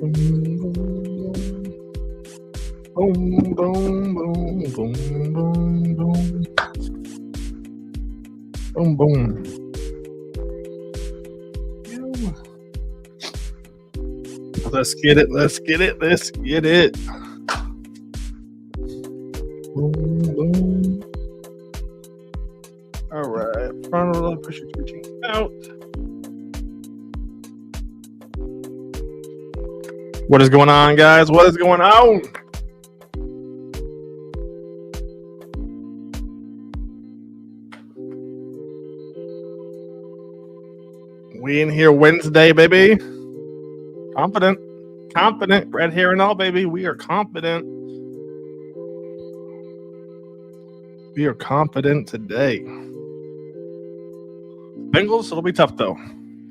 Boom, boom, boom, boom, boom, boom. Boom, boom. Let's get it. Let's get it. Let's get it. Boom, boom. All right. Front row, push your teaching out. What is going on, guys? What is going on? We in here Wednesday, baby. Confident, red hair and all, baby. We are confident. We are confident today. Bengals, it'll be tough though.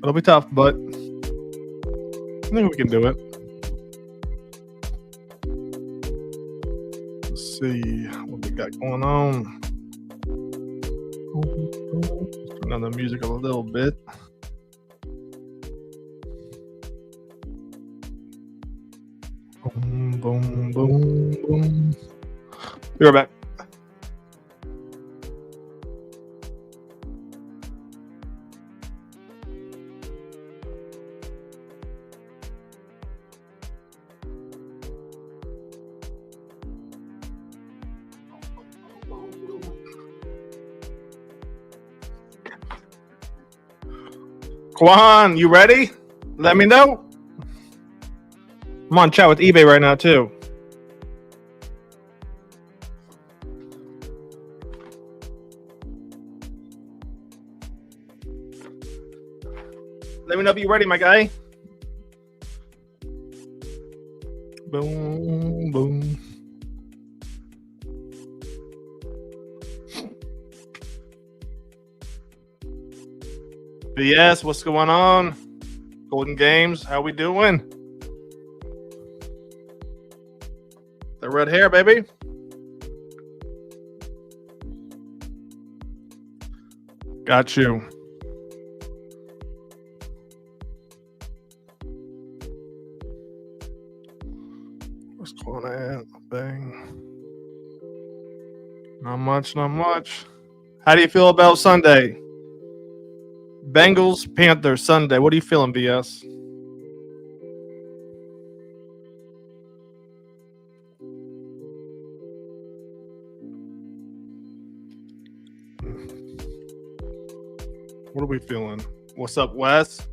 It'll be tough, but I think we can do it. Let's see what we got going on. Turn on the music a little bit. Boom, boom, boom, boom. Be right back. Quan, you ready? Let me know. I'm on chat with eBay right now, too. Let me know if you're ready, my guy. Boom, boom. BS, what's going on? Golden Games, how we doing? The red hair, baby. Got you. What's going on? Bang. Not much, not much. How do you feel about Sunday? Bengals, Panthers, Sunday. What are you feeling, BS? What are we feeling? What's up, Wes?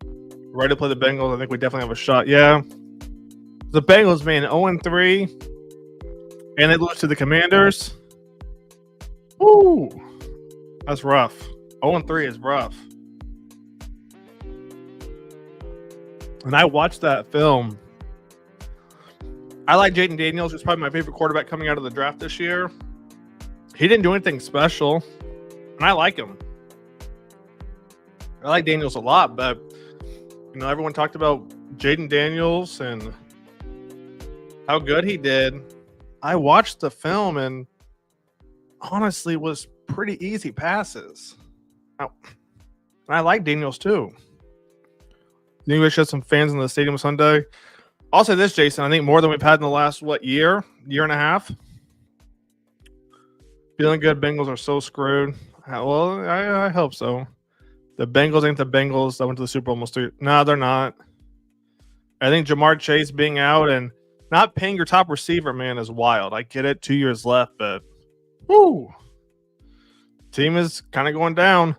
Ready to play the Bengals? I think we definitely have a shot. Yeah. The Bengals, man, 0-3. And they lose to the Commanders. Woo! That's rough. 0-3 is rough. And I watched that film. I like Jaden Daniels. He's probably my favorite quarterback coming out of the draft this year. He didn't do anything special. And I like him. I like Daniels a lot, but you know, everyone talked about Jaden Daniels and how good he did. I watched the film and honestly was pretty easy passes. I like Daniels too. You think we should have some fans in the stadium Sunday? I'll say this, Jason. I think more than we've had in the last, year and a half. Feeling good. Bengals are so screwed. Well, I hope so. The Bengals ain't the Bengals that went to the Super Bowl almost 3. No, they're not. I think Jamar Chase being out and not paying your top receiver, man, is wild. I get it. 2 years left, but whoo. Team is kind of going down.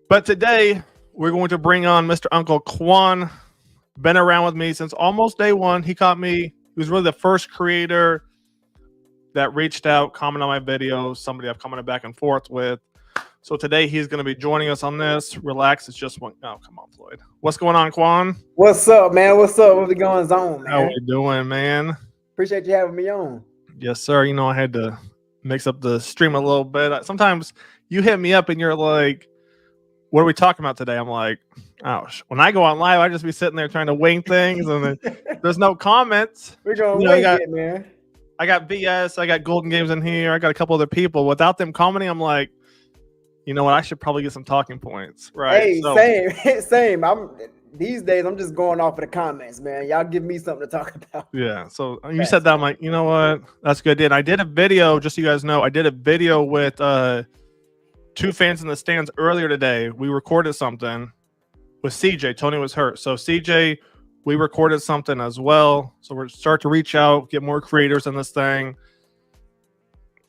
But today, we're going to bring on Mr. Uncle Quan. Been around with me since almost day one. He caught me. He was really the first creator that reached out, commented on my videos, somebody I've commented back and forth with. So today he's going to be joining us on this. Relax. It's just one. Oh, come on, Floyd. What's going on, Quan? What's up, man? What's up? What's going on, man? How we doing, man? Appreciate you having me on. Yes, sir. You know, I had to mix up the stream a little bit. Sometimes you hit me up and you're like, what are we talking about today? I'm like, ouch. When I go on live, I just be sitting there trying to wing things, and then there's no comments. We're going to wing it, man. I got BS. I got Golden Games in here. I got a couple other people. Without them commenting, I'm like, you know what? I should probably get some talking points. Right. Hey, same. these days I'm just going off of the comments, man. Y'all give me something to talk about. Yeah. So you said that, I'm like, you know what? That's good. I did a video, just so you guys know, I did a video with two fans in the stands earlier today. We recorded something with CJ. Tony was hurt. So CJ, we recorded something as well. So we're start to reach out, get more creators in this thing,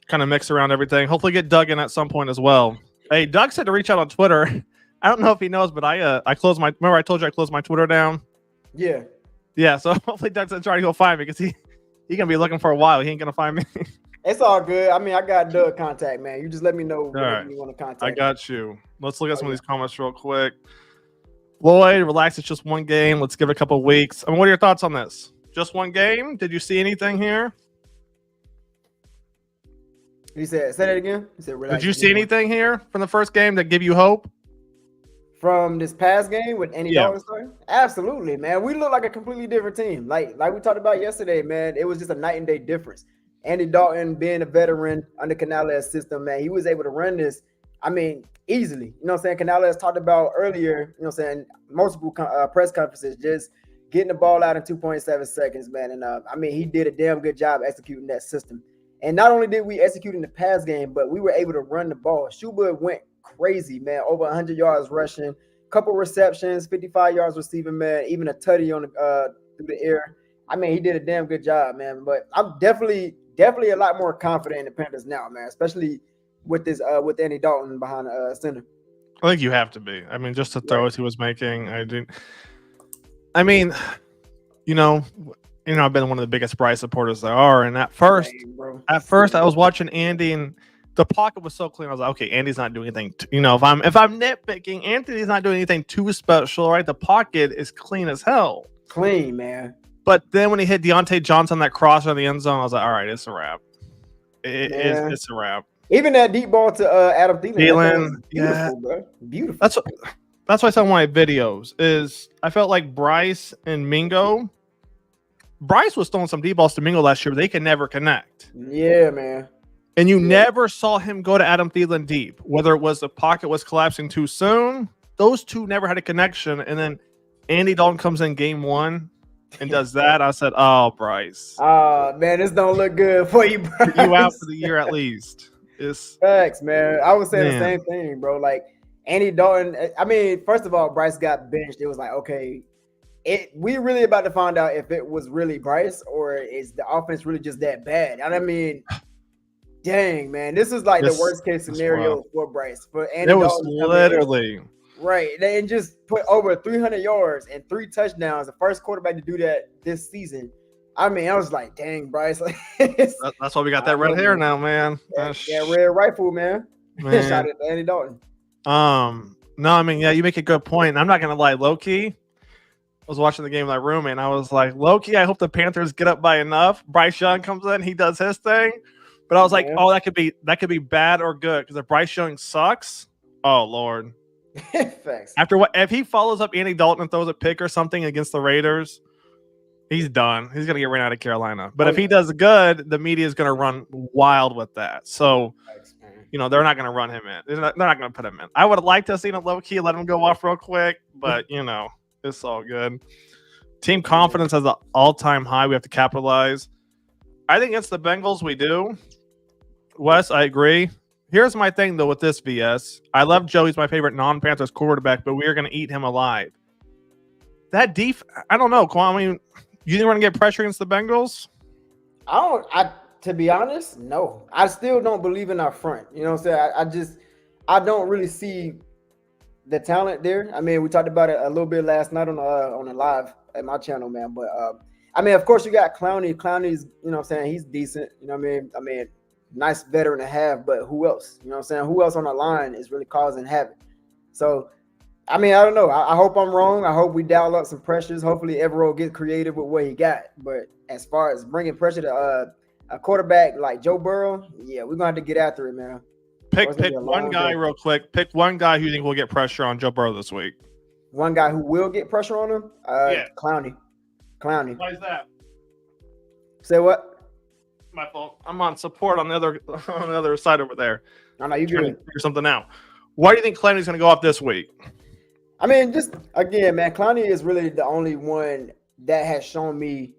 kind of mix around everything. Hopefully get Doug in at some point as well. Hey, Doug said to reach out on Twitter. I don't know if he knows, but I closed my. Remember, I told you I closed my Twitter down. Yeah. Yeah. So hopefully Doug's gonna try to go find me because he gonna be looking for a while. He ain't gonna find me. It's all good. I mean, I got Doug contact, man. You just let me know when you want to contact. I got you. Let's look at some of these comments real quick. Lloyd, relax. It's just one game. Let's give it a couple of weeks. I mean, what are your thoughts on this? Just one game? Did you see anything here? He said, say that again. He said, relax. Did you see anything here from the first game that give you hope? From this past game with Andy Dalton starting? Absolutely, man. We look like a completely different team. Like we talked about yesterday, man. It was just a night and day difference. Andy Dalton being a veteran under Canales' system, man, he was able to run this, I mean, easily. You know what I'm saying? Canales talked about earlier, you know what I'm saying, multiple press conferences, just getting the ball out in 2.7 seconds, man. And I mean, he did a damn good job executing that system. And not only did we execute in the pass game, but we were able to run the ball. Schuba went crazy, man. Over 100 yards rushing, couple receptions, 55 yards receiving, man. Even a tutty on the through the air. I mean, he did a damn good job, man. But I'm definitely a lot more confident in the Panthers now, man. Especially with this with Andy Dalton behind the center. I think you have to be. I mean, just the throws he was making, I mean, you know, I've been one of the biggest Bryce supporters there are, and at first, I was watching Andy, and the pocket was so clean. I was like, okay, Andy's not doing anything. If I'm nitpicking, Anthony's not doing anything too special, right? The pocket is clean as hell. Clean, man. But then when he hit Deontay Johnson that cross on the end zone, I was like, all right, it's a wrap. It's a wrap. Even that deep ball to Adam Thielen, beautiful, bro. Beautiful. That's why I saw one of my videos is I felt like Bryce and Mingo. Bryce was throwing some deep balls to Mingo last year, but they could never connect. Yeah, man. And you never saw him go to Adam Thielen deep, whether it was the pocket was collapsing too soon. Those two never had a connection. And then Andy Dalton comes in game one and does that. I said, oh, Bryce. Oh, man, this don't look good for you, Bryce. You out for the year at least. It's facts, man. I was saying the same thing, bro. Like, Andy Dalton, I mean, first of all, Bryce got benched. It was like, okay, we really about to find out if it was really Bryce or is the offense really just that bad. And I mean, dang, man, this is like the worst case scenario for Bryce. For Andy Dalton, was literally right. And just put over 300 yards and 3 touchdowns, the first quarterback to do that this season. I mean, I was like, dang, Bryce. That's why we got that red hair now, man. That red rifle, man. Shout out to Andy Dalton. No, I mean, yeah, you make a good point. I'm not gonna lie, low-key, I was watching the game with my roommate, and I was like, low-key, I hope the Panthers get up by enough. Bryce Young comes in, he does his thing. But I was like, oh, that could be bad or good. Because if Bryce Young sucks, oh Lord. Thanks. If he follows up Andy Dalton and throws a pick or something against the Raiders, he's done. He's gonna get ran out of Carolina. But if he does good, the media is gonna run wild with that. So they're not gonna run him in. They're not gonna put him in. I would have liked to have seen him low key, let him go off real quick, but it's all good. Team confidence is an all-time high. We have to capitalize. I think against the Bengals we do. Wes, I agree. Here's my thing, though, with this VS. I love Joey's my favorite non-Panthers quarterback, but we are going to eat him alive. That I don't know, Kwame. I mean, you think we're going to get pressure against the Bengals? To be honest, no. I still don't believe in our front. You know what I'm saying? I don't really see the talent there. I mean, we talked about it a little bit last night on the live at my channel, man. But, I mean, of course, you got Clowney. Clowney's, you know what I'm saying? He's decent. You know what I mean? Nice veteran to have, but who else? You know what I'm saying? Who else on the line is really causing havoc? So, I mean, I don't know. I hope I'm wrong. I hope we dial up some pressures. Hopefully, Evero gets creative with what he got. But as far as bringing pressure to a quarterback like Joe Burrow, yeah, we're going to have to get after it, man. Pick one guy real quick. Pick one guy who you think will get pressure on Joe Burrow this week. One guy who will get pressure on him? Clowney. Why is that? Say what? My fault. I'm on support on the other side over there. I know you trying to figure something out. Why do you think Clowney's going to go off this week? I mean, just again, man, Clowney is really the only one that has shown me,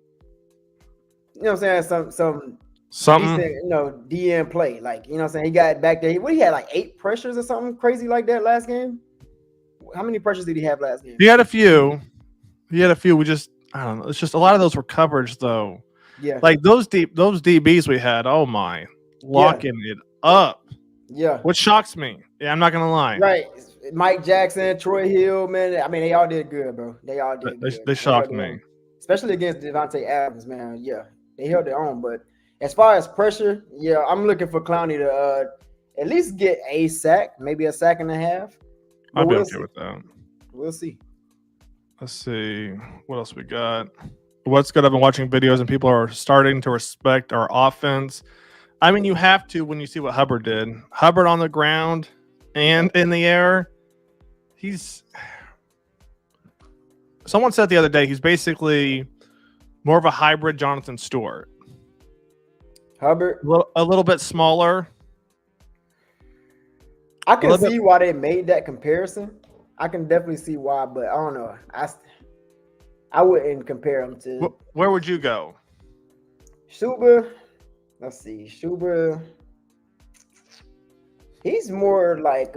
you know what I'm saying, some Something. decent, DM play. Like, you know what I'm saying? He got back there. He had like 8 pressures or something crazy like that last game. How many pressures did he have last game? He had a few. We just, I don't know. It's just a lot of those were coverage though. Yeah. Like those DBs we had. Oh my, locking it up. Yeah. What shocks me? Yeah, I'm not gonna lie. Right. Mike Jackson, Troy Hill, man. I mean, they all did good, bro. They all did good. They shocked me. Especially against Devontae Adams, man. Yeah. They held their own. But as far as pressure, yeah, I'm looking for Clowney to at least get a sack, maybe a sack and a half. I'll be okay with that. We'll see. Let's see. What else we got? What's good? I've been watching videos and people are starting to respect our offense. I mean, you have to when you see what Hubbard did. Hubbard on the ground and in the air. Someone said the other day, he's basically more of a hybrid Jonathan Stewart. Hubbard? A little bit smaller. I can see why they made that comparison. I can definitely see why, but I don't know. I wouldn't compare him to. Where would you go? Schuber. Let's see. Schuber. He's more like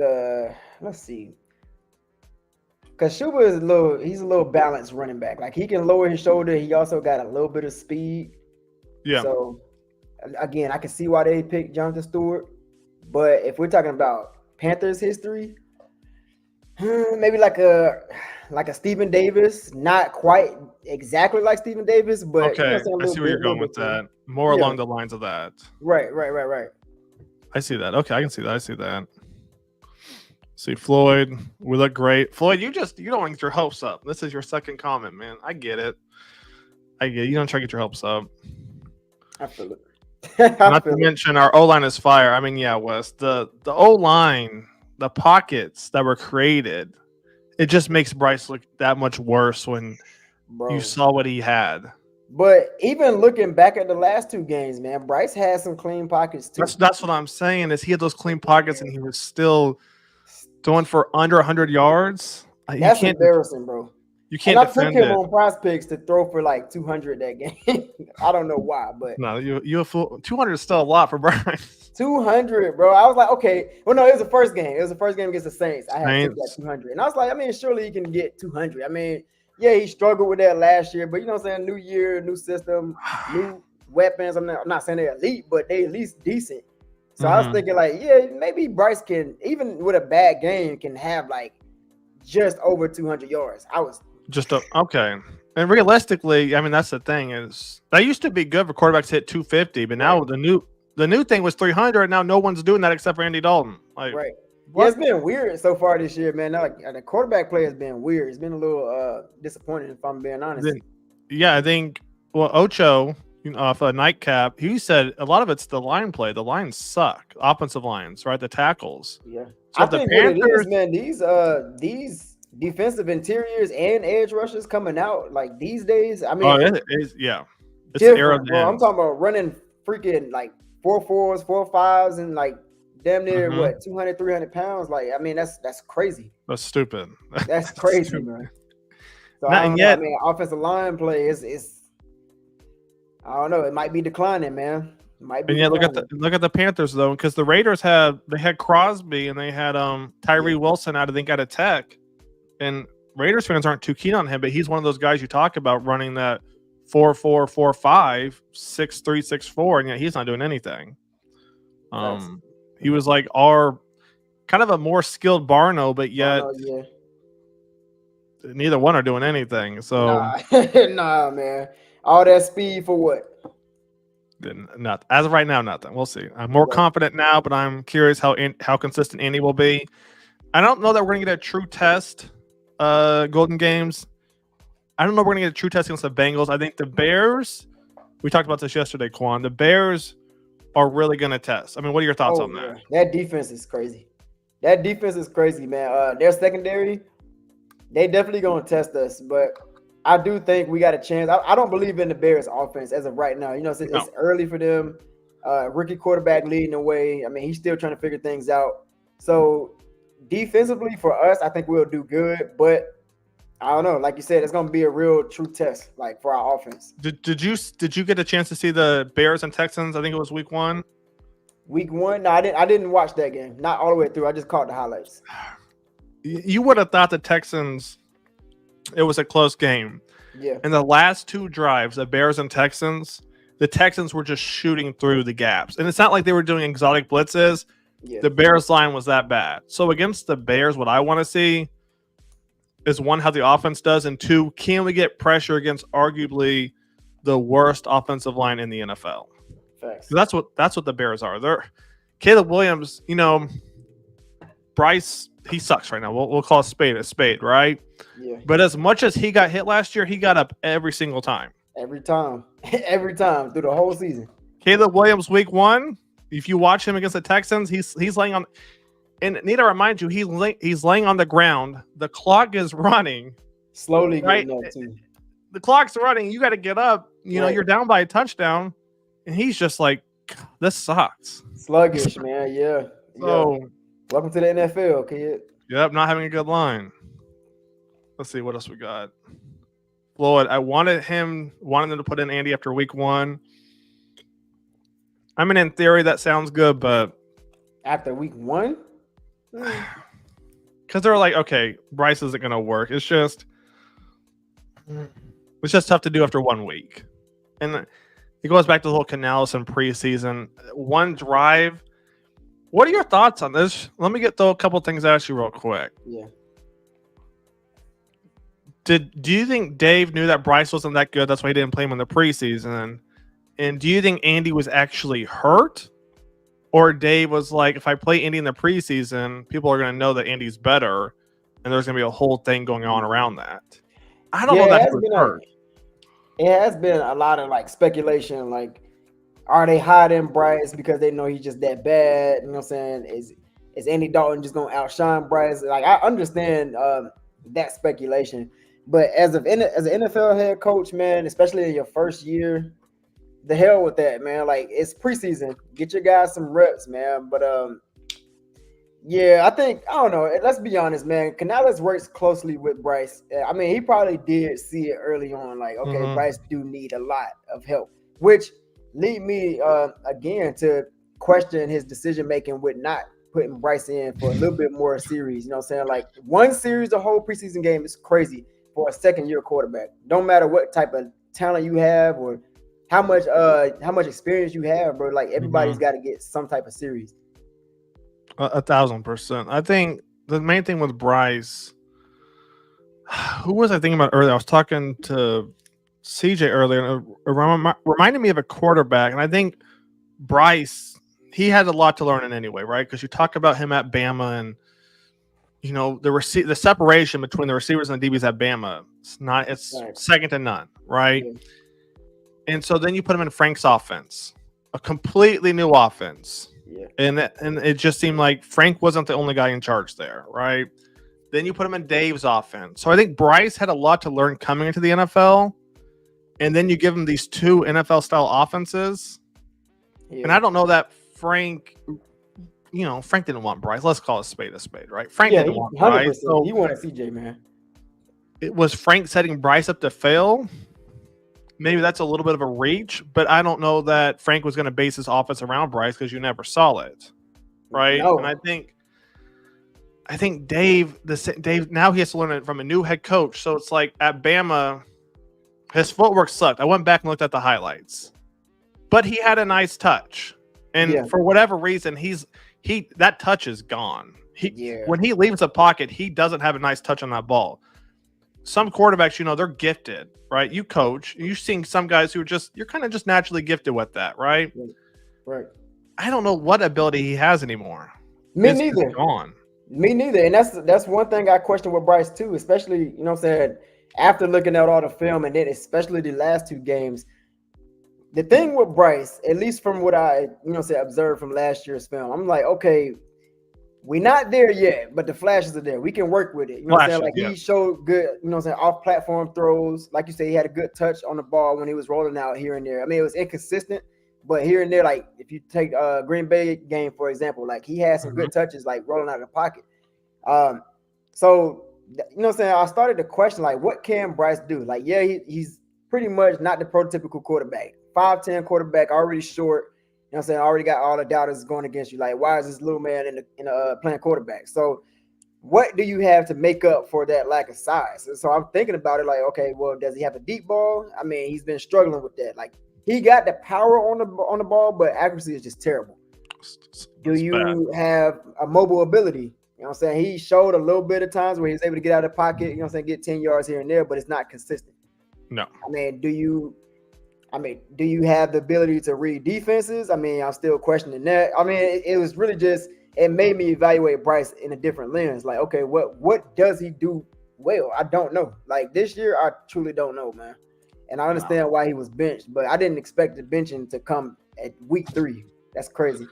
let's see. Because Schuber is he's a little balanced running back. Like he can lower his shoulder. He also got a little bit of speed. Yeah. So again, I can see why they picked Jonathan Stewart. But if we're talking about Panthers history, maybe like a Stephen Davis, not quite exactly like Stephen Davis, but okay, I see where you're going with that. More along the lines of that. Right. I see that. Okay, I can see that. I see that. See Floyd, we look great. Floyd, you don't want to get your hopes up. This is your second comment, man. I get it. You don't try to get your hopes up. I feel it. Not to mention our O-line is fire. I mean, yeah, Wes, the O-line, the pockets that were created, it just makes Bryce look that much worse when you saw what he had. But even looking back at the last 2 games, man, Bryce had some clean pockets too. That's what I'm saying is he had those clean pockets and he was still going for under 100 yards. That's embarrassing, bro. You can't defend it. I took him on Prize Picks to throw for like 200 that game. I don't know why, but no, you a fool. 200 is still a lot for Bryce. 200, bro. I was like, okay. Well, no, it was the first game. It was the first game against the Saints. I had to get 200, and I was like, I mean, surely he can get 200. I mean, yeah, he struggled with that last year, but you know what I'm saying? New year, new system, new weapons. I'm not saying they're elite, but they at least decent. So I was thinking like, yeah, maybe Bryce can, even with a bad game, can have like just over 200 yards. I was okay. And realistically, I mean, that's the thing is that used to be good for quarterbacks to hit 250, but now the new thing was 300. Now no one's doing that except for Andy Dalton. Like, right. Yeah, it's been weird so far this year, man. Like the quarterback play has been weird. It's been a little disappointing, if I'm being honest. I think Ocho, for a nightcap, he said a lot of it's the line play. The lines suck. Offensive lines, right? The tackles. Yeah. So I think Panthers, what it is, man, these defensive interiors and edge rushers coming out like these days. I mean, it is, yeah. It's the era of the I'm talking about running freaking like 4.4s, 4.5s, and like damn near 200, 300 pounds. Like, I mean, that's crazy. That's stupid. That's crazy, stupid. Man. So I mean, offensive line play is I don't know. It might be declining, man. Might be. And look at the Panthers though, because the Raiders had Crosby and they had Tyree Wilson out of Tech, and Raiders fans aren't too keen on him, but he's one of those guys you talk about running that 4.4, 4.5, 6.3, 6.4, and yet he's not doing anything. He was like our kind of a more skilled Barno, but yet neither one are doing anything. So nah, man. All that speed for what? Not as of right now, nothing. We'll see. I'm more confident now, but I'm curious how consistent Andy will be. I don't know that we're gonna get a true test. Golden Games. I don't know if we're gonna get a true test against the Bengals. I think the Bears. We talked about this yesterday, Quan. The Bears are really gonna test. I mean, what are your thoughts on that? That defense is crazy. Man. Their secondary, they definitely gonna test us, but I do think we got a chance. I don't believe in the Bears offense as of right now. You know, it's early for them. Rookie quarterback leading the way. I mean, he's still trying to figure things out. So defensively for us, I think we'll do good, but I don't know. Like you said, it's going to be a real true test, like for our offense. Did you get a chance to see the Bears and Texans? I think it was week 1. Week 1, no, I didn't watch that game, not all the way through. I just caught the highlights. You would have thought the Texans. It was a close game. Yeah. In the last 2 drives, the Bears and Texans, the Texans were just shooting through the gaps, and it's not like they were doing exotic blitzes. Yeah. The Bears line was that bad. So against the Bears, what I want to see is 1, how the offense does, and 2, can we get pressure against arguably the worst offensive line in the NFL? Facts. That's what the Bears are. They're Caleb Williams. Bryce, he sucks right now. We'll call a spade, right? Yeah. But as much as he got hit last year, he got up every single time. Every time through the whole season. Caleb Williams, week 1. If you watch him against the Texans, he's laying on. And need to remind you, he's laying on the ground. The clock is running. Slowly right? getting up too. The clock's running. You got to get up. Right. You're down by a touchdown, and he's just like, this sucks. Sluggish, man. Yeah. So, welcome to the NFL, kid. Yep, not having a good line. Let's see what else we got. Floyd, I wanted them to put in Andy after week 1. I mean, in theory, that sounds good, but after week 1, because they're like, okay, Bryce isn't going to work. It's just tough to do after 1 week, and it goes back to the whole Canales and preseason 1 drive. What are your thoughts on this? Let me throw a couple things at you real quick. Yeah. Do you think Dave knew that Bryce wasn't that good? That's why he didn't play him in the preseason. And do you think Andy was actually hurt? Or Dave was like, if I play Andy in the preseason, people are going to know that Andy's better, and there's going to be a whole thing going on around that. I don't know that he was hurt. It has been a lot of speculation, are they hiding Bryce because they know he's just that bad? You know what I'm saying? Is Andy Dalton just going to outshine Bryce? I understand that speculation. But as an NFL head coach, man, especially in your first year, the hell with that, man. It's preseason. Get your guys some reps, man. But yeah, I don't know. Let's be honest, man. Canales works closely with Bryce. I mean, he probably did see it early on. Okay, Bryce do need a lot of help, which lead me again to question his decision making with not putting Bryce in for a little bit more series. You know what I'm saying? 1 series, the whole preseason game is crazy for a second-year quarterback. Don't matter what type of talent you have or how much experience you have, bro. Everybody's got to get some type of series. 1,000%. I think the main thing with Bryce, who was I thinking about earlier? I was talking to CJ earlier, and it reminded me of a quarterback, and I think Bryce, he had a lot to learn in anyway, right? Because you talk about him at Bama, and the separation between the receivers and the DBs at Bama, it's second to none, right? Yeah. And so then you put him in Frank's offense, a completely new offense. Yeah. And it just seemed like Frank wasn't the only guy in charge there, right? Then you put him in Dave's offense. So I think Bryce had a lot to learn coming into the NFL. And then you give him these 2 NFL-style offenses. Yeah. And I don't know that Frank didn't want Bryce. Let's call a spade, right? Frank didn't want Bryce. So he wanted CJ, man. It was Frank setting Bryce up to fail. Maybe that's a little bit of a reach, but I don't know that Frank was going to base his offense around Bryce because you never saw it, right? No. And I think Dave now he has to learn it from a new head coach. So it's like at Bama, his footwork sucked. I went back and looked at the highlights, but he had a nice touch, and for whatever reason, that touch is gone. When he leaves the pocket, he doesn't have a nice touch on that ball. Some quarterbacks, they're gifted, right? You coach, you're seeing some guys who you're kind of just naturally gifted with that, right? Right. I don't know what ability he has anymore. Me neither. It's gone. Me neither. And that's one thing I question with Bryce too, especially, you know what I'm saying, after looking at all the film and then especially the last 2 games. The thing with Bryce, at least from what I, observed from last year's film, I'm like, okay, we're not there yet, but the flashes are there. We can work with it. You know what I'm saying? He showed good, off-platform throws. Like you say, he had a good touch on the ball when he was rolling out here and there. I mean, it was inconsistent, but here and there, if you take Green Bay game, for example, he had some good touches, rolling out of the pocket. So you know what I'm saying? I started to question like, what can Bryce do? Like, yeah, he's pretty much not the prototypical quarterback. 5'10" quarterback, already short. You know what I'm saying? Already got all the doubters going against you. Like, why is this little man in the playing quarterback? So what do you have to make up for that lack of size? So I'm thinking about it like, okay, well, does he have a deep ball? I mean, he's been struggling with that. Like, he got the power on the ball, but accuracy is just terrible. Do you have a mobile ability? You know what I'm saying? He showed a little bit of times where he's able to get out of the pocket, you know what I'm saying, get 10 yards here and there, but it's not consistent. No. I mean, do you have the ability to read defenses? I mean, I'm still questioning that. I mean, it was really just, it made me evaluate Bryce in a different lens. Like, okay, what does he do well? I don't know. Like this year, I truly don't know, man. And I understand why he was benched, but I didn't expect the benching to come at week 3. That's crazy.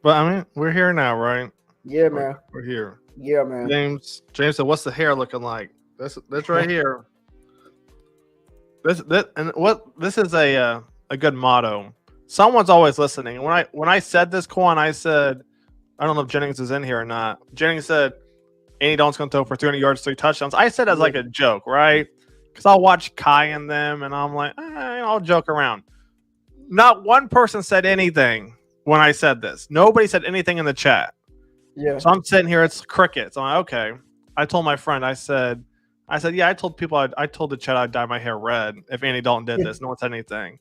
But I mean, we're here now, right? Yeah, man. We're here. Yeah, man. James said, "What's the hair looking like?" That's right here. This is a good motto. Someone's always listening. When I said this, Quan, I said, I don't know if Jennings is in here or not. Jennings said, Andy Dalton's going to throw for 300 yards, 3 touchdowns. I said as like a joke, right? Because I'll watch Kai and them, and I'm like, I'll joke around. Not one person said anything when I said this. Nobody said anything in the chat. Yeah. So I'm sitting here, it's crickets. I'm like, okay. I told my friend, I said, yeah, I told people, I told the chat I'd dye my hair red if Andy Dalton did this. No one said anything.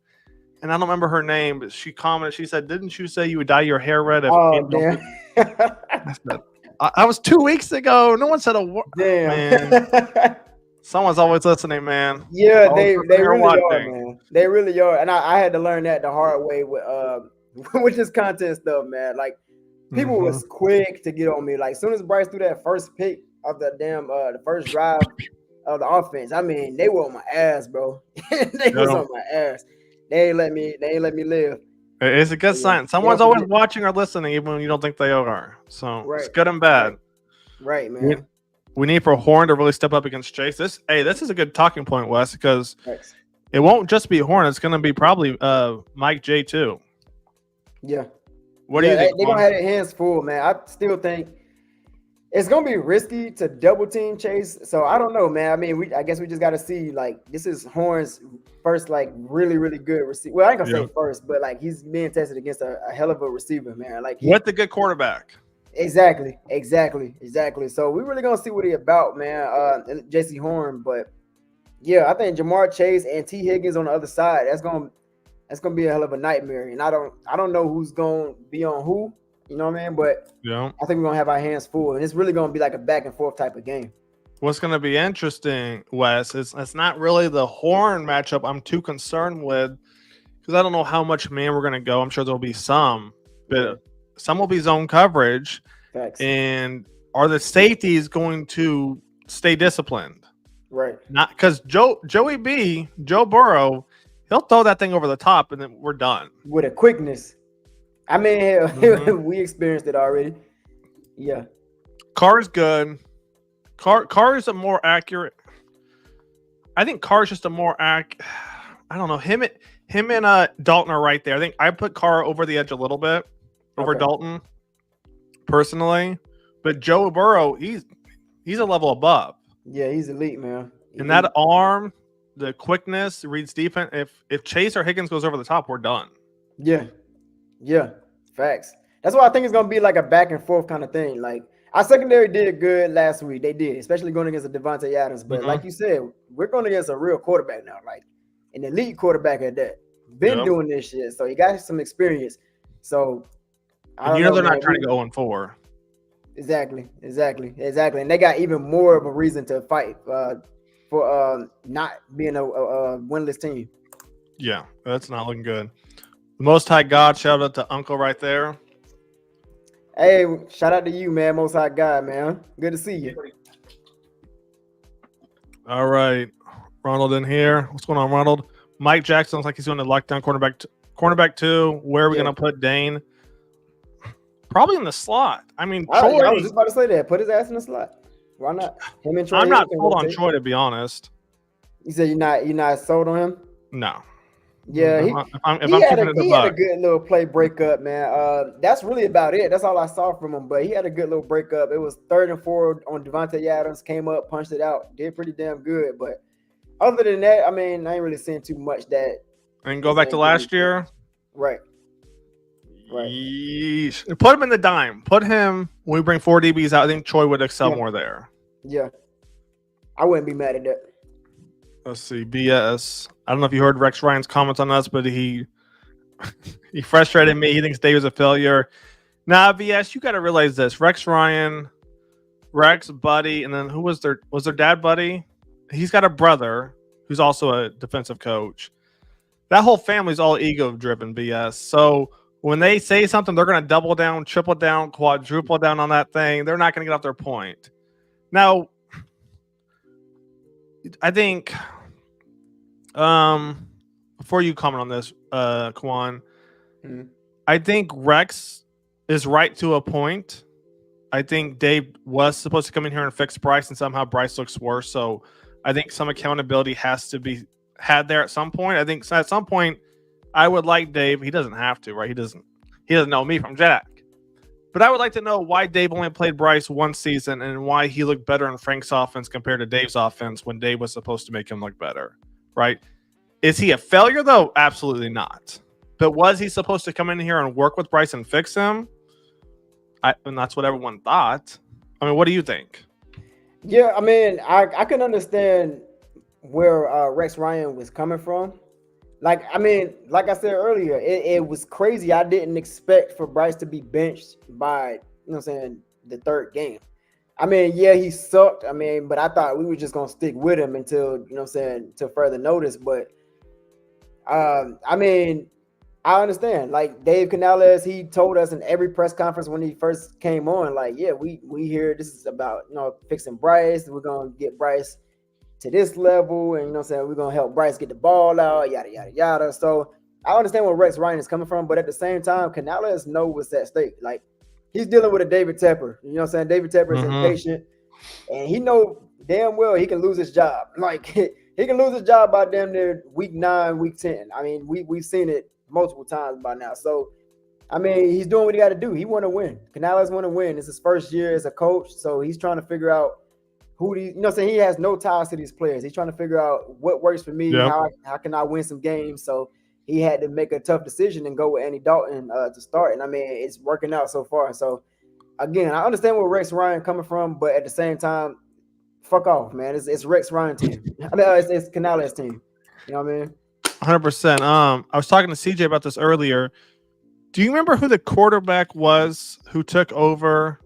And I don't remember her name, but she commented, she said, didn't you say you would dye your hair red if Andy Dalton? I said, I was 2 weeks ago. No one said a word. Damn. Man. Someone's always listening, man. Yeah, they really are, man. They really are. And I had to learn that the hard way with this content stuff, man. Like, people was quick to get on me. Like, as soon as Bryce threw that first pick of the the first drive of the offense, I mean, they were on my ass, bro. They was on my ass. They ain't let me live. It's a good sign. Someone's always watching or listening, even when you don't think they are. So it's good and bad. Right, man. We need for Horn to really step up against Chase. This is a good talking point, Wes, because it won't just be Horn. It's going to be probably Mike J too. Yeah. What do you think? They're going to have their hands full, man. I still think it's going to be risky to double team Chase. So I don't know, man. I mean, I guess we just got to see, like, this is Horn's first, like, really, really good receiver. Well, I ain't going to say first, but, like, he's being tested against a hell of a receiver, man. Like, with the good quarterback. Exactly. So we really going to see what he about, man, J.C. Horn. But, yeah, I think Jamar Chase and T. Higgins on the other side, that's going to be a hell of a nightmare. And I don't know who's going to be on who. You know what I mean? But I think we're going to have our hands full. And it's really going to be like a back and forth type of game. What's going to be interesting, Wes, is it's not really the Horn matchup I'm too concerned with, because I don't know how much man we're going to go. I'm sure there'll be some, but some will be zone coverage. Facts. And are the safeties going to stay disciplined? Right. Not because Joe Burrow, he'll throw that thing over the top and then we're done. With a quickness. I mean, we experienced it already. Yeah. Carr's good. Carr is a more accurate. I think Carr's just a more I don't know. Him and Dalton are right there. I think I put Carr over the edge a little bit over Dalton personally, but Joe Burrow, he's a level above. Yeah, he's elite, man. And that arm, the quickness, reads defense. If Chase or Higgins goes over the top, we're done. Yeah, facts. That's why I think it's gonna be like a back and forth kind of thing. Like, our secondary did good last week. They did, especially going against a Devontae Adams. But like you said, we're going against a real quarterback now, like an elite quarterback at that. Been doing this shit, so he got some experience. So they're not trying to go 0-4. Exactly. And they got even more of a reason to fight for not being a winless team. Yeah, that's not looking good. The Most High God, shout out to Uncle right there. Hey, shout out to you, man. Most High God, man. Good to see you. All right. Ronald in here. What's going on, Ronald? Mike Jackson looks like he's doing the lockdown cornerback 2. Where are we going to put Dane? Probably in the slot. I mean, Troy. I was just about to say that. Put his ass in the slot. Why not? Him and Troy. I'm not sold on Troy, to be honest. You said you're not sold on him? No. Yeah, If I'm keeping it the he had a buck. good little play breakup, man. That's really about it. That's all I saw from him. But he had a good little breakup. It was 3rd and 4 on Devontae Adams, came up, punched it out, did pretty damn good. But other than that, I mean, I ain't really seeing too much that And go is back to last year. Right. Right. Yeesh. Put him in the dime. Put him when we bring 4 DBs out. I think Troy would excel more there. Yeah. I wouldn't be mad at that. Let's see. BS. I don't know if you heard Rex Ryan's comments on us, but he frustrated me. He thinks Dave is a failure. Nah, BS, you got to realize this. Rex Ryan, Rex, Buddy, and then who was their dad, Buddy? He's got a brother who's also a defensive coach. That whole family's all ego-driven, BS. So when they say something, they're going to double down, triple down, quadruple down on that thing. They're not going to get off their point. Now, I think before you comment on this, Kwan, I think Rex is right to a point. I think Dave was supposed to come in here and fix Bryce, and somehow Bryce looks worse. So I think some accountability has to be had there at some point. I think at some point I would like Dave. He doesn't have to, right? He doesn't know me from Jack. But I would like to know why Dave only played Bryce one season and why he looked better in Frank's offense compared to Dave's offense when Dave was supposed to make him look better, right? Is he a failure, though? Absolutely not. But was he supposed to come in here and work with Bryce and fix him? And that's what everyone thought. I mean, what do you think? Yeah, I mean, I can understand where Rex Ryan was coming from. Like, I mean, like I said earlier, it was crazy. I didn't expect for Bryce to be benched by, you know what I'm saying, the 3rd game. I mean, yeah, he sucked. I mean, but I thought we were just going to stick with him until, you know what I'm saying, till further notice. But, I mean, I understand. Like, Dave Canales, he told us in every press conference when he first came on, like, yeah, we hear this is about, you know, fixing Bryce. We're going to get Bryce to this level, and you know what I'm saying, we're gonna help Bryce get the ball out, yada yada yada. So I understand where Rex Ryan is coming from, but at the same time, Canales knows what's at stake. Like, he's dealing with a David Tepper. You know what I'm saying? David Tepper is impatient, and he know damn well he can lose his job. Like, he can lose his job by damn near week 9, week 10. I mean, we've seen it multiple times by now. So I mean, he's doing what he got to do. He want to win. Canales want to win. It's his first year as a coach, so he's trying to figure out who these, you know what I'm saying? He has no ties to these players. He's trying to figure out what works for me, how can I win some games. So he had to make a tough decision and go with Andy Dalton to start. And I mean, it's working out so far. So again, I understand where Rex Ryan coming from, but at the same time, fuck off, man. It's Rex Ryan team. I mean, it's Canales team. You know what I mean? 100%. I was talking to CJ about this earlier. Do you remember who the quarterback was who took over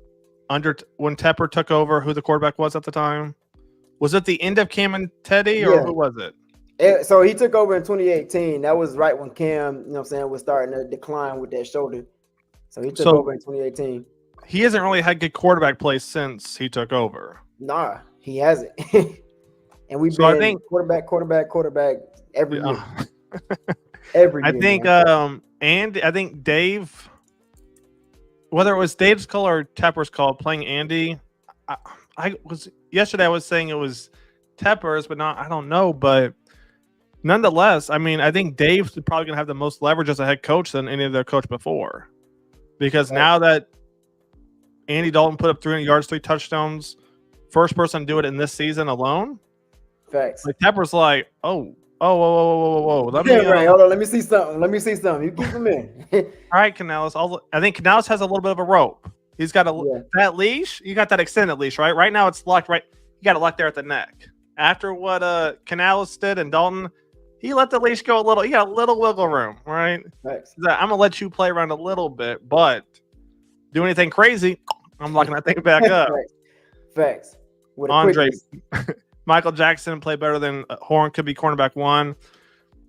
when Tepper took over? Who the quarterback was at the time? Was it the end of Cam and Teddy, or who was it? So he took over in 2018. That was right when Cam, you know what I'm saying, was starting to decline with that shoulder. So he took over in 2018. He hasn't really had good quarterback play since he took over. Nah, he hasn't. And we've been quarterback every year. Every year. I think I think Dave, whether it was Dave's call or Tepper's call, playing Andy, I was saying it was Tepper's, but not, I don't know. But nonetheless, I mean, I think Dave's probably going to have the most leverage as a head coach than any of their coach before, because now that Andy Dalton put up 300 yards, 3 touchdowns, first person to do it in this season alone. Facts. Like, Tepper's like, whoa. Hold on, let me see something. You keep him in. All right, Canales. I think Canales has a little bit of a rope. He's got that leash. You got that extended leash, right? Right now it's locked. Right, you got it locked there at the neck. After what Canales did and Dalton, he let the leash go a little. He got a little wiggle room, right? Facts. I'm gonna let you play around a little bit, but do anything crazy, I'm locking that thing back up. Facts. Andre. Michael Jackson played better than Horn, could be cornerback 1.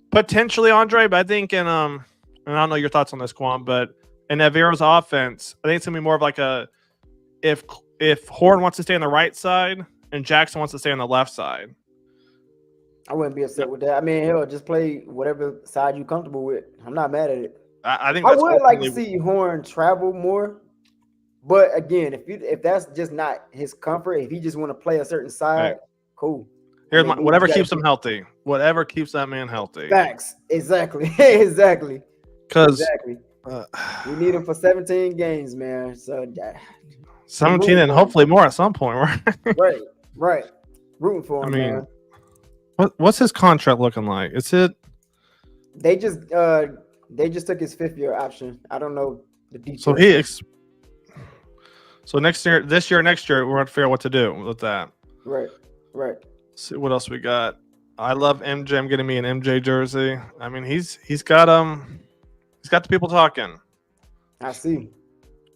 Potentially Andre, but I think and I don't know your thoughts on this, Quan, but in Avero's offense, I think it's going to be more of like if Horn wants to stay on the right side and Jackson wants to stay on the left side. I wouldn't be upset with that. I mean, hell, just play whatever side you're comfortable with. I'm not mad at it. I think I would like to see Horn travel more. But again, if that's just not his comfort, if he just want to play a certain side, cool. Here's whatever keeps him healthy. Whatever keeps that man healthy. Facts. Exactly. Exactly. Because we need him for 17 games, man. So 17 and hopefully more at some point, right? Right. Rooting for him, man. What's his contract looking like? Is it? They just took his 5th-year option. I don't know the details. So next year, next year, we're gonna figure out what to do with that. Right. Let's see what else we got. I love MJ. I'm getting me an MJ jersey. I mean, he's got the people talking. I see.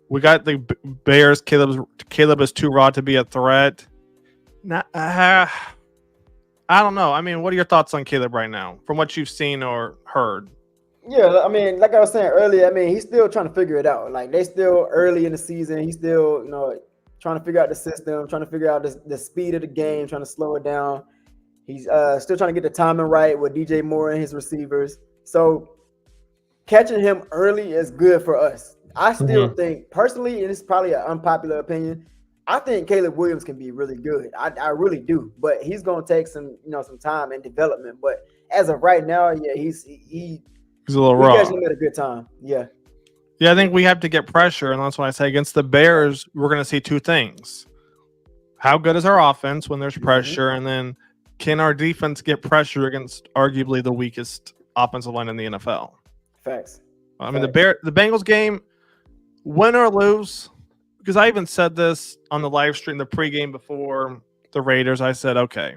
We got the Bears. Caleb is too raw to be a threat. I don't know. I mean, what are your thoughts on Caleb right now, from what you've seen or heard? Yeah, I mean, like I was saying earlier, I mean, he's still trying to figure it out. Like, they still early in the season. He's still, trying to figure out the system, trying to figure out the speed of the game, trying to slow it down. He's still trying to get the timing right with DJ Moore and his receivers. So catching him early is good for us. I still think, personally, and it's probably an unpopular opinion, I think Caleb Williams can be really good. I really do. But he's going to take some time and development. But as of right now, yeah, he's a little raw. Catching him at a good time. Yeah. Yeah, I think we have to get pressure, and that's why I say against the Bears, we're going to see two things. How good is our offense when there's pressure, and then can our defense get pressure against arguably the weakest offensive line in the NFL? Facts. I mean, the Bengals game, win or lose, because I even said this on the live stream, the pregame before the Raiders. I said, okay,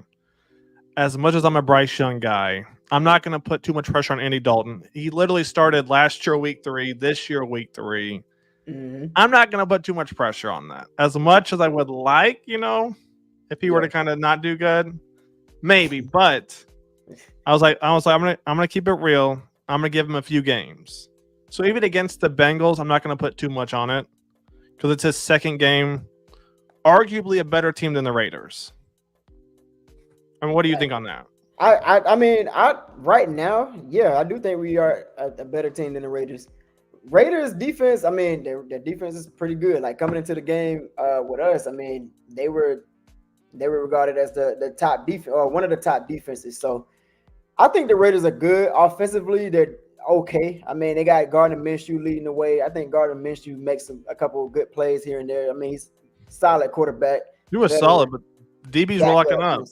as much as I'm a Bryce Young guy, I'm not going to put too much pressure on Andy Dalton. He literally started last year week 3, this year week 3. I'm not going to put too much pressure on that. As much as I would like, if he were to kind of not do good, maybe. But I was like, I'm gonna keep it real. I'm gonna give him a few games. So even against the Bengals, I'm not gonna put too much on it because it's his second game, arguably a better team than the Raiders. I mean, what do you think on that? I mean, right now, yeah, I do think we are a better team than the Raiders. Raiders defense, I mean, their defense is pretty good. Like, coming into the game with us, I mean, they were regarded as the top defense, or one of the top defenses. So I think the Raiders are good offensively. They're okay. I mean, they got Gardner Minshew leading the way. I think Gardner Minshew makes a couple of good plays here and there. I mean, he's a solid quarterback. He was solid, but DBs were locking up.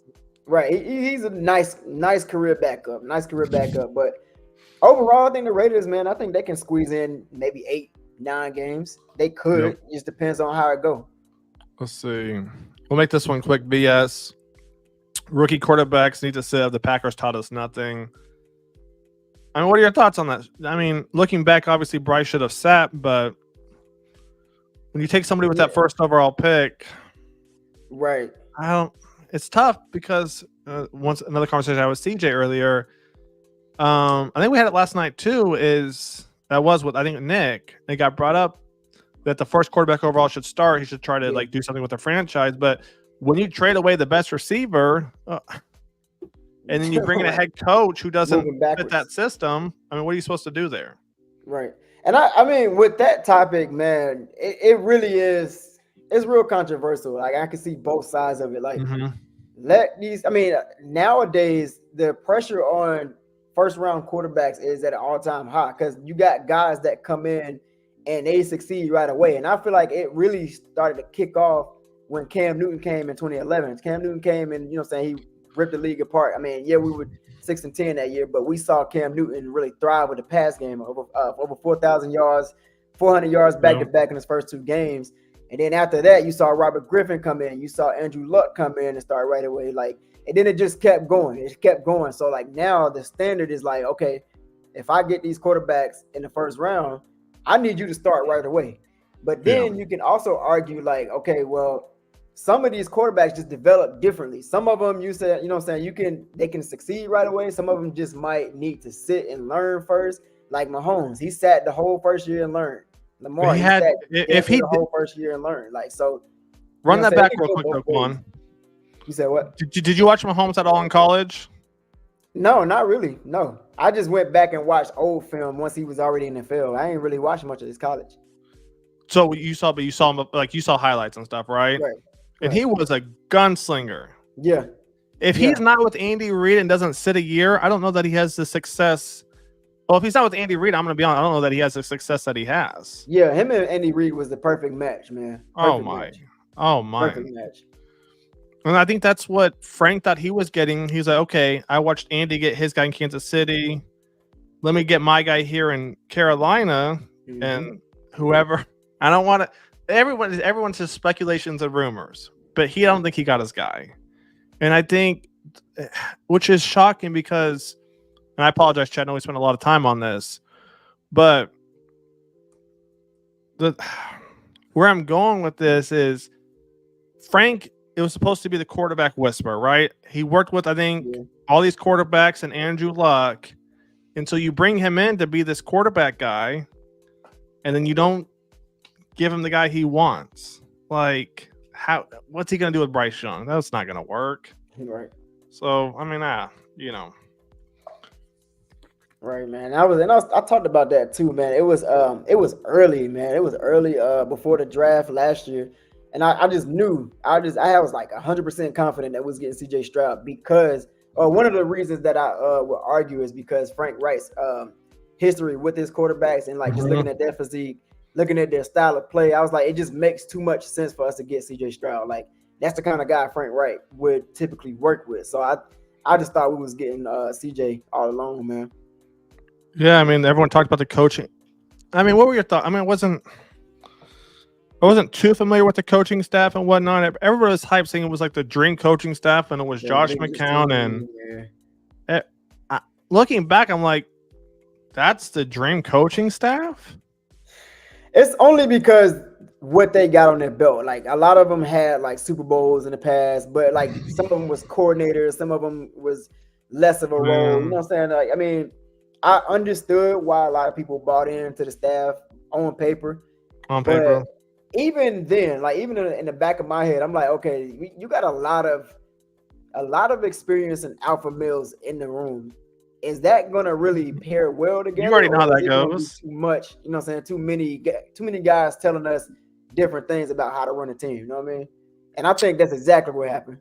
Right. He's a nice career backup. But overall, I think the Raiders, man, I think they can squeeze in maybe 8-9 games. They could. Yep. It just depends on how it goes. Let's see. We'll make this one quick. BS. Rookie quarterbacks need to sit. The Packers taught us nothing. I mean, what are your thoughts on that? I mean, looking back, obviously Bryce should have sat, but when you take somebody with that first overall pick, right? It's tough because once another conversation I had with CJ earlier. I think we had it last night too. That was what I think Nick. They got brought up that the first quarterback overall should start. He should try to do something with the franchise. But when you trade away the best receiver, and then you bring in a head coach who doesn't fit that system, I mean, what are you supposed to do there? Right. And I mean, with that topic, man, it really is. It's real controversial. Like, I can see both sides of it. Like, nowadays the pressure on first round quarterbacks is at an all-time high because you got guys that come in and they succeed right away. And I feel like it really started to kick off when Cam Newton came in 2011. Cam Newton came and, he ripped the league apart. I mean, yeah, we were 6-10 that year, but we saw Cam Newton really thrive with the pass game, over 4,000 yards, 400 yards back-to-back in his first 2 games. And then after that, you saw Robert Griffin come in. You saw Andrew Luck come in and start right away. And then it just kept going. It kept going. So, now the standard is okay, if I get these quarterbacks in the first round, I need you to start right away. But then you can also argue, okay, well, some of these quarterbacks just develop differently. Some of them, they can succeed right away. Some of them just might need to sit and learn first. Like Mahomes, he sat the whole first year and learned. Lamar, he sat the whole first year and learned. Run that back real quick, though, come on. You said what? Did you watch Mahomes at all in college? No, not really. No, I just went back and watched old film once he was already in the field. I ain't really watched much of his college. So you saw him you saw highlights and stuff, right? Right. And he was a gunslinger. Yeah. If he's not with Andy Reid and doesn't sit a year, I don't know that he has the success. Well, if he's not with Andy Reid, I'm going to be honest. I don't know that he has the success that he has. Yeah, him and Andy Reid was the perfect match, man. Perfect match. Oh my. Perfect match. And I think that's what Frank thought he was getting. He's like, okay, I watched Andy get his guy in Kansas City. Let me get my guy here in Carolina, and whoever. I don't want to. Everyone's just speculations and rumors, but I don't think he got his guy. And I think, which is shocking because, and I apologize, Chad, I know we spent a lot of time on this, but where I'm going with this is Frank, it was supposed to be the quarterback whisperer, right? He worked with, I think, all these quarterbacks and Andrew Luck. And so you bring him in to be this quarterback guy, and then you don't give him the guy he wants. Like, what's he going to do with Bryce Young? That's not going to work. Right. So, I mean, Right, man. I talked about that too, man. It was early, man. It was early before the draft last year. And I just knew, I was like 100% confident that we was getting CJ Stroud because one of the reasons that I would argue is because Frank Wright's history with his quarterbacks and like just looking at their physique, looking at their style of play, I was like, it just makes too much sense for us to get CJ Stroud. Like that's the kind of guy Frank Wright would typically work with. So I just thought we was getting CJ all along, man. Yeah, I mean, everyone talked about the coaching. I mean, what were your thoughts? I mean, I wasn't too familiar with the coaching staff and whatnot. Everybody was hyped saying it was like the dream coaching staff, and it was Josh McCown. And looking back, I'm like, that's the dream coaching staff? It's only because what they got on their belt. Like a lot of them had like Super Bowls in the past, but like some of them was coordinators, some of them was less of a role. You know what I'm saying? Like, I mean, I understood why a lot of people bought into the staff on paper. But even then, like even in the back of my head, I'm like, okay, you got a lot of experience in alpha males in the room. Is that gonna really pair well together? You already know how that goes. Too much, you know what I'm saying? Too many guys telling us different things about how to run a team. You know what I mean? And I think that's exactly what happened.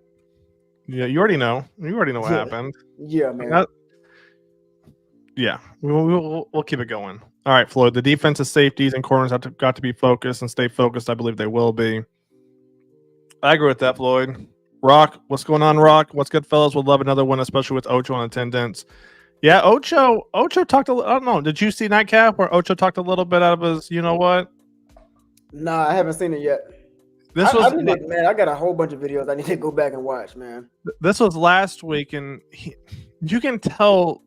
Yeah, you already know. You already know what happened. Yeah, man. Yeah, we'll keep it going. All right, Floyd. The defensive safeties and corners got to be focused and stay focused. I believe they will be. I agree with that, Floyd. Rock, what's going on, Rock? What's good, fellas? Would love another one, especially with Ocho in attendance. Yeah, Ocho talked a little. I don't know. Did you see Nightcap where Ocho talked a little bit out of his? You know what? Nah, I haven't seen it yet. Man. I got a whole bunch of videos I need to go back and watch, man. This was last week, and you can tell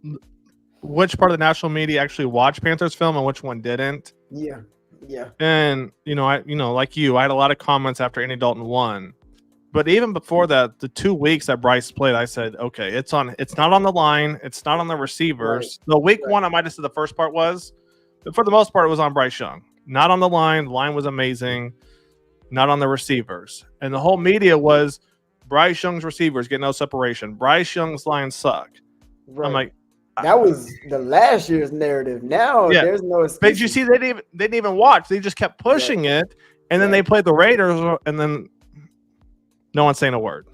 which part of the national media actually watched Panthers film and which one didn't. Yeah. And like you, I had a lot of comments after Andy Dalton won. But even before that, the 2 weeks that Bryce played, I said, okay, it's not on the line, it's not on the receivers. Right. The week one, I might have said the first part was, but for the most part, it was on Bryce Young. Not on the line. The line was amazing. Not on the receivers. And the whole media was Bryce Young's receivers get no separation. Bryce Young's lines suck. Right. I'm like, that was the last year's narrative. Now there's no excuse. But you see, they didn't even watch. They just kept pushing it, and then they played the Raiders, and then no one's saying a word.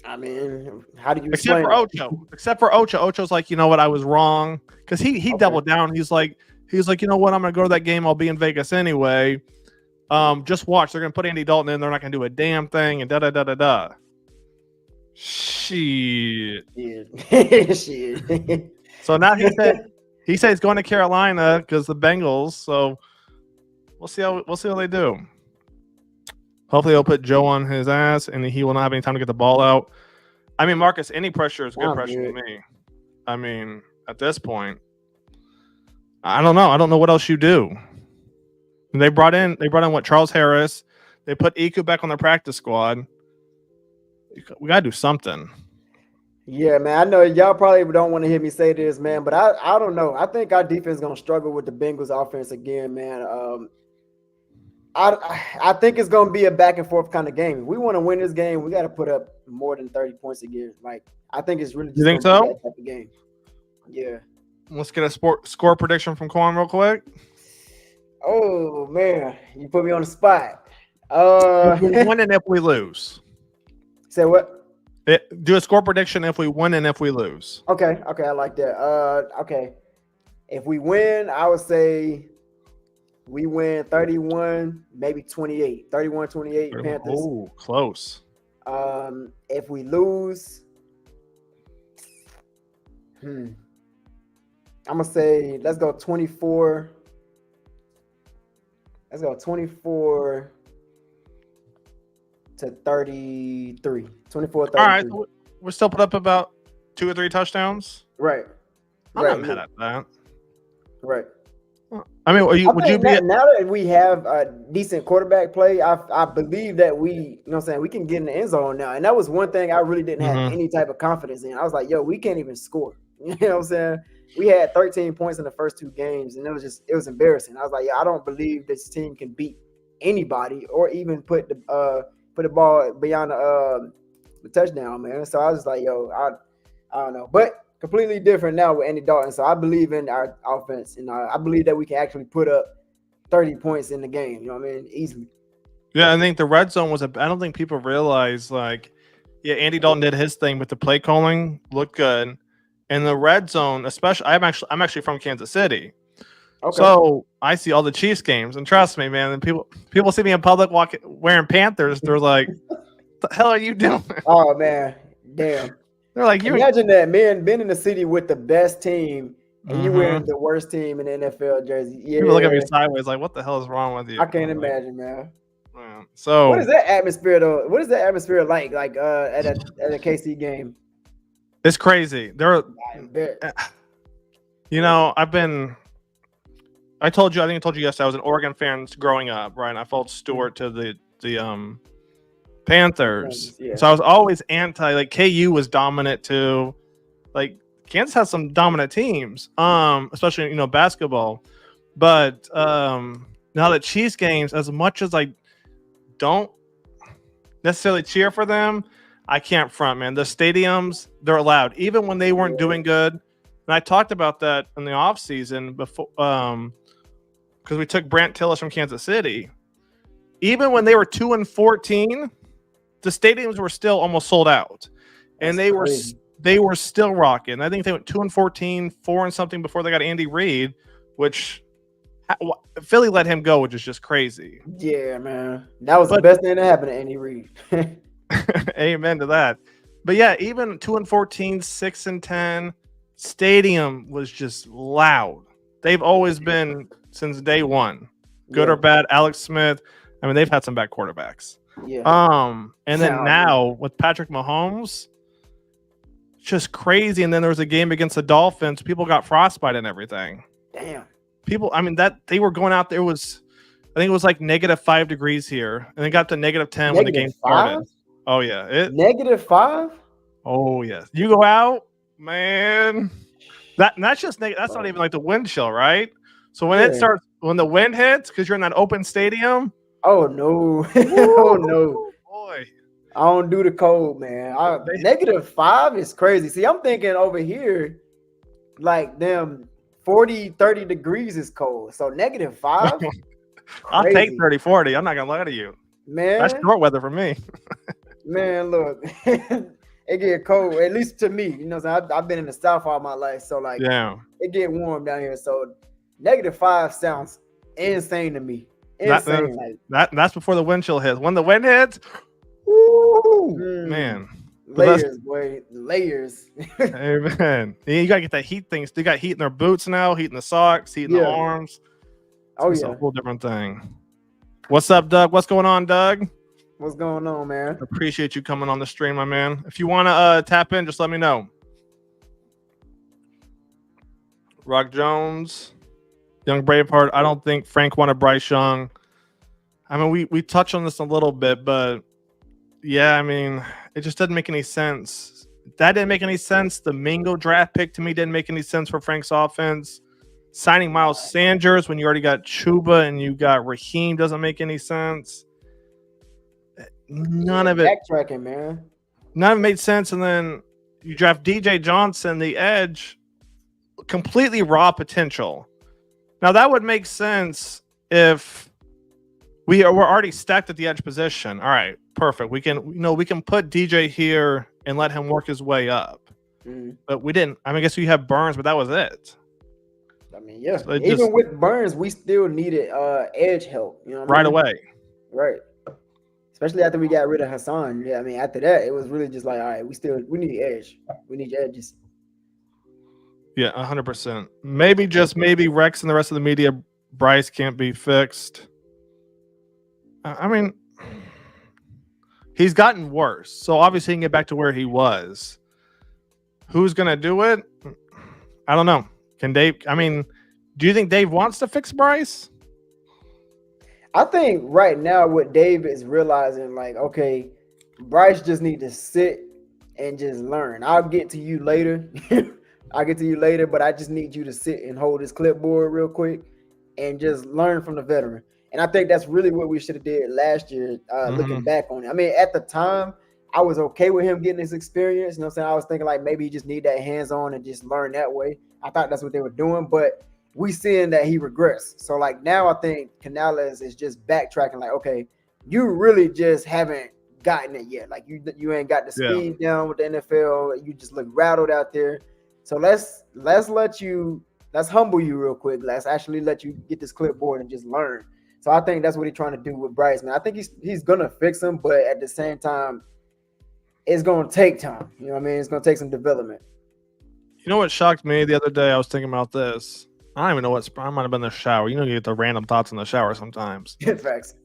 I mean, how do you except for Ocho? Except for Ocho. Ocho's like, you know what, I was wrong, because he doubled down. He's like, you know what, I'm gonna go to that game. I'll be in Vegas anyway. Just watch. They're gonna put Andy Dalton in. They're not gonna do a damn thing, and da da da da da. Shit. Shit. So now he said he's going to Carolina because the Bengals. So we'll see how they do. Hopefully they'll put Joe on his ass and he will not have any time to get the ball out. I mean, Marcus, any pressure is good pressure to me. I mean, at this point, I don't know. I don't know what else you do. And they brought in what, Charles Harris. They put Iku back on their practice squad. We gotta do something. Yeah, man. I know y'all probably don't want to hear me say this, man, but I don't know. I think our defense is gonna struggle with the Bengals offense again, man. I think it's gonna be a back and forth kind of game. If we want to win this game, we got to put up more than 30 points again. Like, I think it's really. You think so? That type of game. Yeah. Let's get a score prediction from Quan real quick. Oh man, you put me on the spot. If we win and if we lose. Say what? Do a score prediction if we win and if we lose. Okay, I like that. Okay. If we win, I would say we win 31, maybe 28. 31-28 Panthers. Oh, close. If we lose, I'm gonna say let's go 24. Let's go 24 to 33. 24 33. All right, so we're still put up about 2 or 3 touchdowns. Right. I'm not mad at that. Right. I mean, would you be now that we have a decent quarterback play? I believe that we can get in the end zone now, and that was one thing I really didn't have any type of confidence in. I was like, yo, we can't even score. You know what I'm saying? We had 13 points in the first 2 games, and it was embarrassing. I was like, yeah, I don't believe this team can beat anybody or even put the ball beyond the touchdown, man. So I was like, yo, I don't know, but completely different now with Andy Dalton. So I believe in our offense, and I believe that we can actually put up 30 points in the game. You know what I mean? Easily. Yeah, I think the red zone was I don't think people realize Andy Dalton did his thing with the play calling, looked good. And the red zone, especially, I'm actually from Kansas City. Okay. So I see all the Chiefs games, and trust me, man, and people see me in public wearing Panthers, they're like, what the hell are you doing? Oh man, damn. They're like, you imagine that, man, being in the city with the best team and you wearing the worst team in the NFL jersey. Yeah. People look at me sideways like, what the hell is wrong with you? I can't imagine, man. So what is that atmosphere though? What is that atmosphere like at a KC game? It's crazy. I told you yesterday I was an Oregon fan growing up, right? And I followed Stewart to the Panthers. Yeah. So I was always KU was dominant too. Like Kansas has some dominant teams, especially basketball. But now the Chiefs games, as much as I don't necessarily cheer for them, I can't front, man. The stadiums, they're allowed, even when they weren't doing good. And I talked about that in the offseason before, because we took Brant Tillis from Kansas City. Even when they were 2-14, the stadiums were still almost sold out, and they were still rocking. I think they went 2-14, 4-something before they got Andy Reid, which Philly let him go, which is just crazy. Yeah, man, that was the best thing that happened to Andy Reid. Amen to that. But yeah, even 2-14, 6-10, stadium was just loud. They've always been since day one, good or bad. Alex Smith. I mean, they've had some bad quarterbacks. Yeah. And then now with Patrick Mahomes, just crazy. And then there was a game against the Dolphins. People got frostbite and everything. Damn. People. I mean, that they were going out there was, I think it was like -5 degrees here, and they got to -10 when the game started. Oh yeah, -5. Oh yeah, you go out, man. That's just that's not even like the wind chill, right? So when it starts, when the wind hits, because you're in that open stadium. Oh no! Oh no, boy! I don't do the cold, man. -5 is crazy. See, I'm thinking over here, like them 40, 30 degrees is cold. So -5. I'll take 30, 40. I'm not gonna lie to you, man. That's short weather for me. Man, look, it get cold, at least to me. You know, I've been in the South all my life, so like, it get warm down here. So -5 sounds insane to me. Insane. That's before the wind chill hits. When the wind hits, man, layers, boy, layers. Amen. You gotta get that heat thing. They got heat in their boots now, heat in the socks, heat in the arms. It's a whole different thing. What's up, Doug? What's going on, Doug? What's going on, man? Appreciate you coming on the stream, my man. If you want to tap in, just let me know. Rock Jones, Young Braveheart. I don't think Frank wanted Bryce Young. I mean, we touched on this a little bit, but yeah, I mean, it just doesn't make any sense. That didn't make any sense. The Mingo draft pick to me didn't make any sense for Frank's offense. Signing Miles Sanders when you already got Chuba and you got Raheem doesn't make any sense. None of it. Backtracking, man. None of it made sense. And then you draft DJ Johnson, the edge, completely raw potential. Now that would make sense if we're already stacked at the edge position. All right, perfect. We can put DJ here and let him work his way up. Mm-hmm. But we didn't. I mean, I guess you have Burns, but that was it. I mean, yeah. So Even with Burns, we still needed edge help. You know what I right mean? away. Right. Especially after we got rid of Hassan. Yeah, I mean, after that, it was really just like, all right, we need edge. We need edges. Yeah, 100%. Maybe Rex and the rest of the media, Bryce can't be fixed. I mean, he's gotten worse. So obviously he can get back to where he was. Who's going to do it? I don't know. Can Dave? I mean, do you think Dave wants to fix Bryce? I think right now what Dave is realizing, like, okay, Bryce just need to sit and just learn. I'll get to you later. But I just need you to sit and hold this clipboard real quick and just learn from the veteran. And I think that's really what we should have did last year, looking back on it. I mean, at the time, I was okay with him getting this experience. You know what I'm saying? I was thinking like maybe he just need that hands-on and just learn that way. I thought that's what they were doing, but we seeing that he regressed. So like now I think Canales is just backtracking like, okay, you really just haven't gotten it yet. Like you ain't got the speed down with the NFL. You just look rattled out there. So let's humble you real quick. Let's actually let you get this clipboard and just learn. So I think that's what he's trying to do with Bryce, man. I think he's gonna fix him, but at the same time, it's gonna take time. You know what I mean? It's gonna take some development. You know what shocked me the other day? I was thinking about this. I don't even know I might have been in the shower. You know, you get the random thoughts in the shower sometimes. Facts.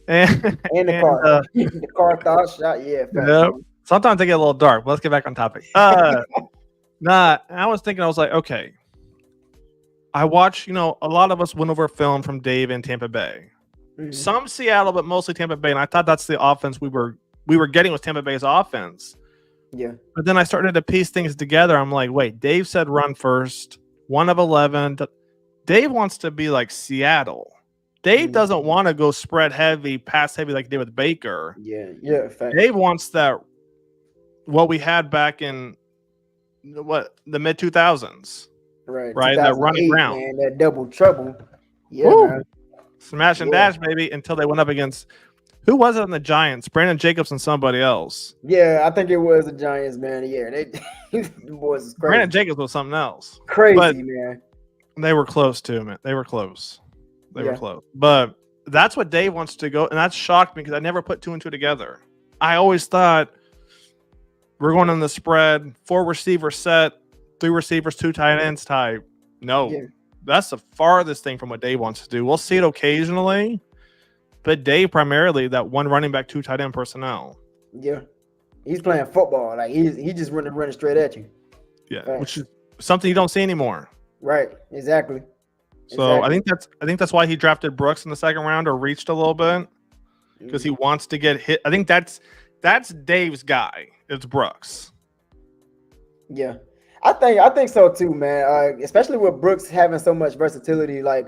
And the car. The car thoughts shot. Yeah. Facts. Yep. Sometimes they get a little dark, but let's get back on topic. I was thinking, I was like, okay. I watched, a lot of us went over film from Dave in Tampa Bay. Mm-hmm. Some Seattle, but mostly Tampa Bay. And I thought that's the offense we were getting with Tampa Bay's offense. Yeah. But then I started to piece things together. I'm like, wait, Dave said run first, 1 of 11. Dave wants to be like Seattle. Dave doesn't want to go spread heavy, pass heavy like he did with Baker. Yeah. Fact. Dave wants that, what we had back in the mid 2000s. Right. That running ground. Man, that double trouble. Yeah, man. Smash and dash, baby, until they went up against, who was it in the Giants? Brandon Jacobs and somebody else. Yeah, I think it was the Giants, man. Yeah, the boys is crazy. Brandon Jacobs was something else. Crazy, man. They were close too, man. They were close. Were close. But that's what Dave wants to go, and that shocked me because I never put 2 and 2 together. I always thought we're going on the spread, 4 receiver set, 3 receivers, 2 tight ends type. No, that's the farthest thing from what Dave wants to do. We'll see it occasionally, but Dave primarily that 1 running back, 2 tight end personnel. Yeah, he's playing football. Like he just running straight at you. Yeah, which is something you don't see anymore. Right. Exactly. So I think that's why he drafted Brooks in the 2nd round or reached a little bit because he wants to get hit. I think that's Dave's guy. It's Brooks. Yeah. I think so too, man. Especially with Brooks having so much versatility. Like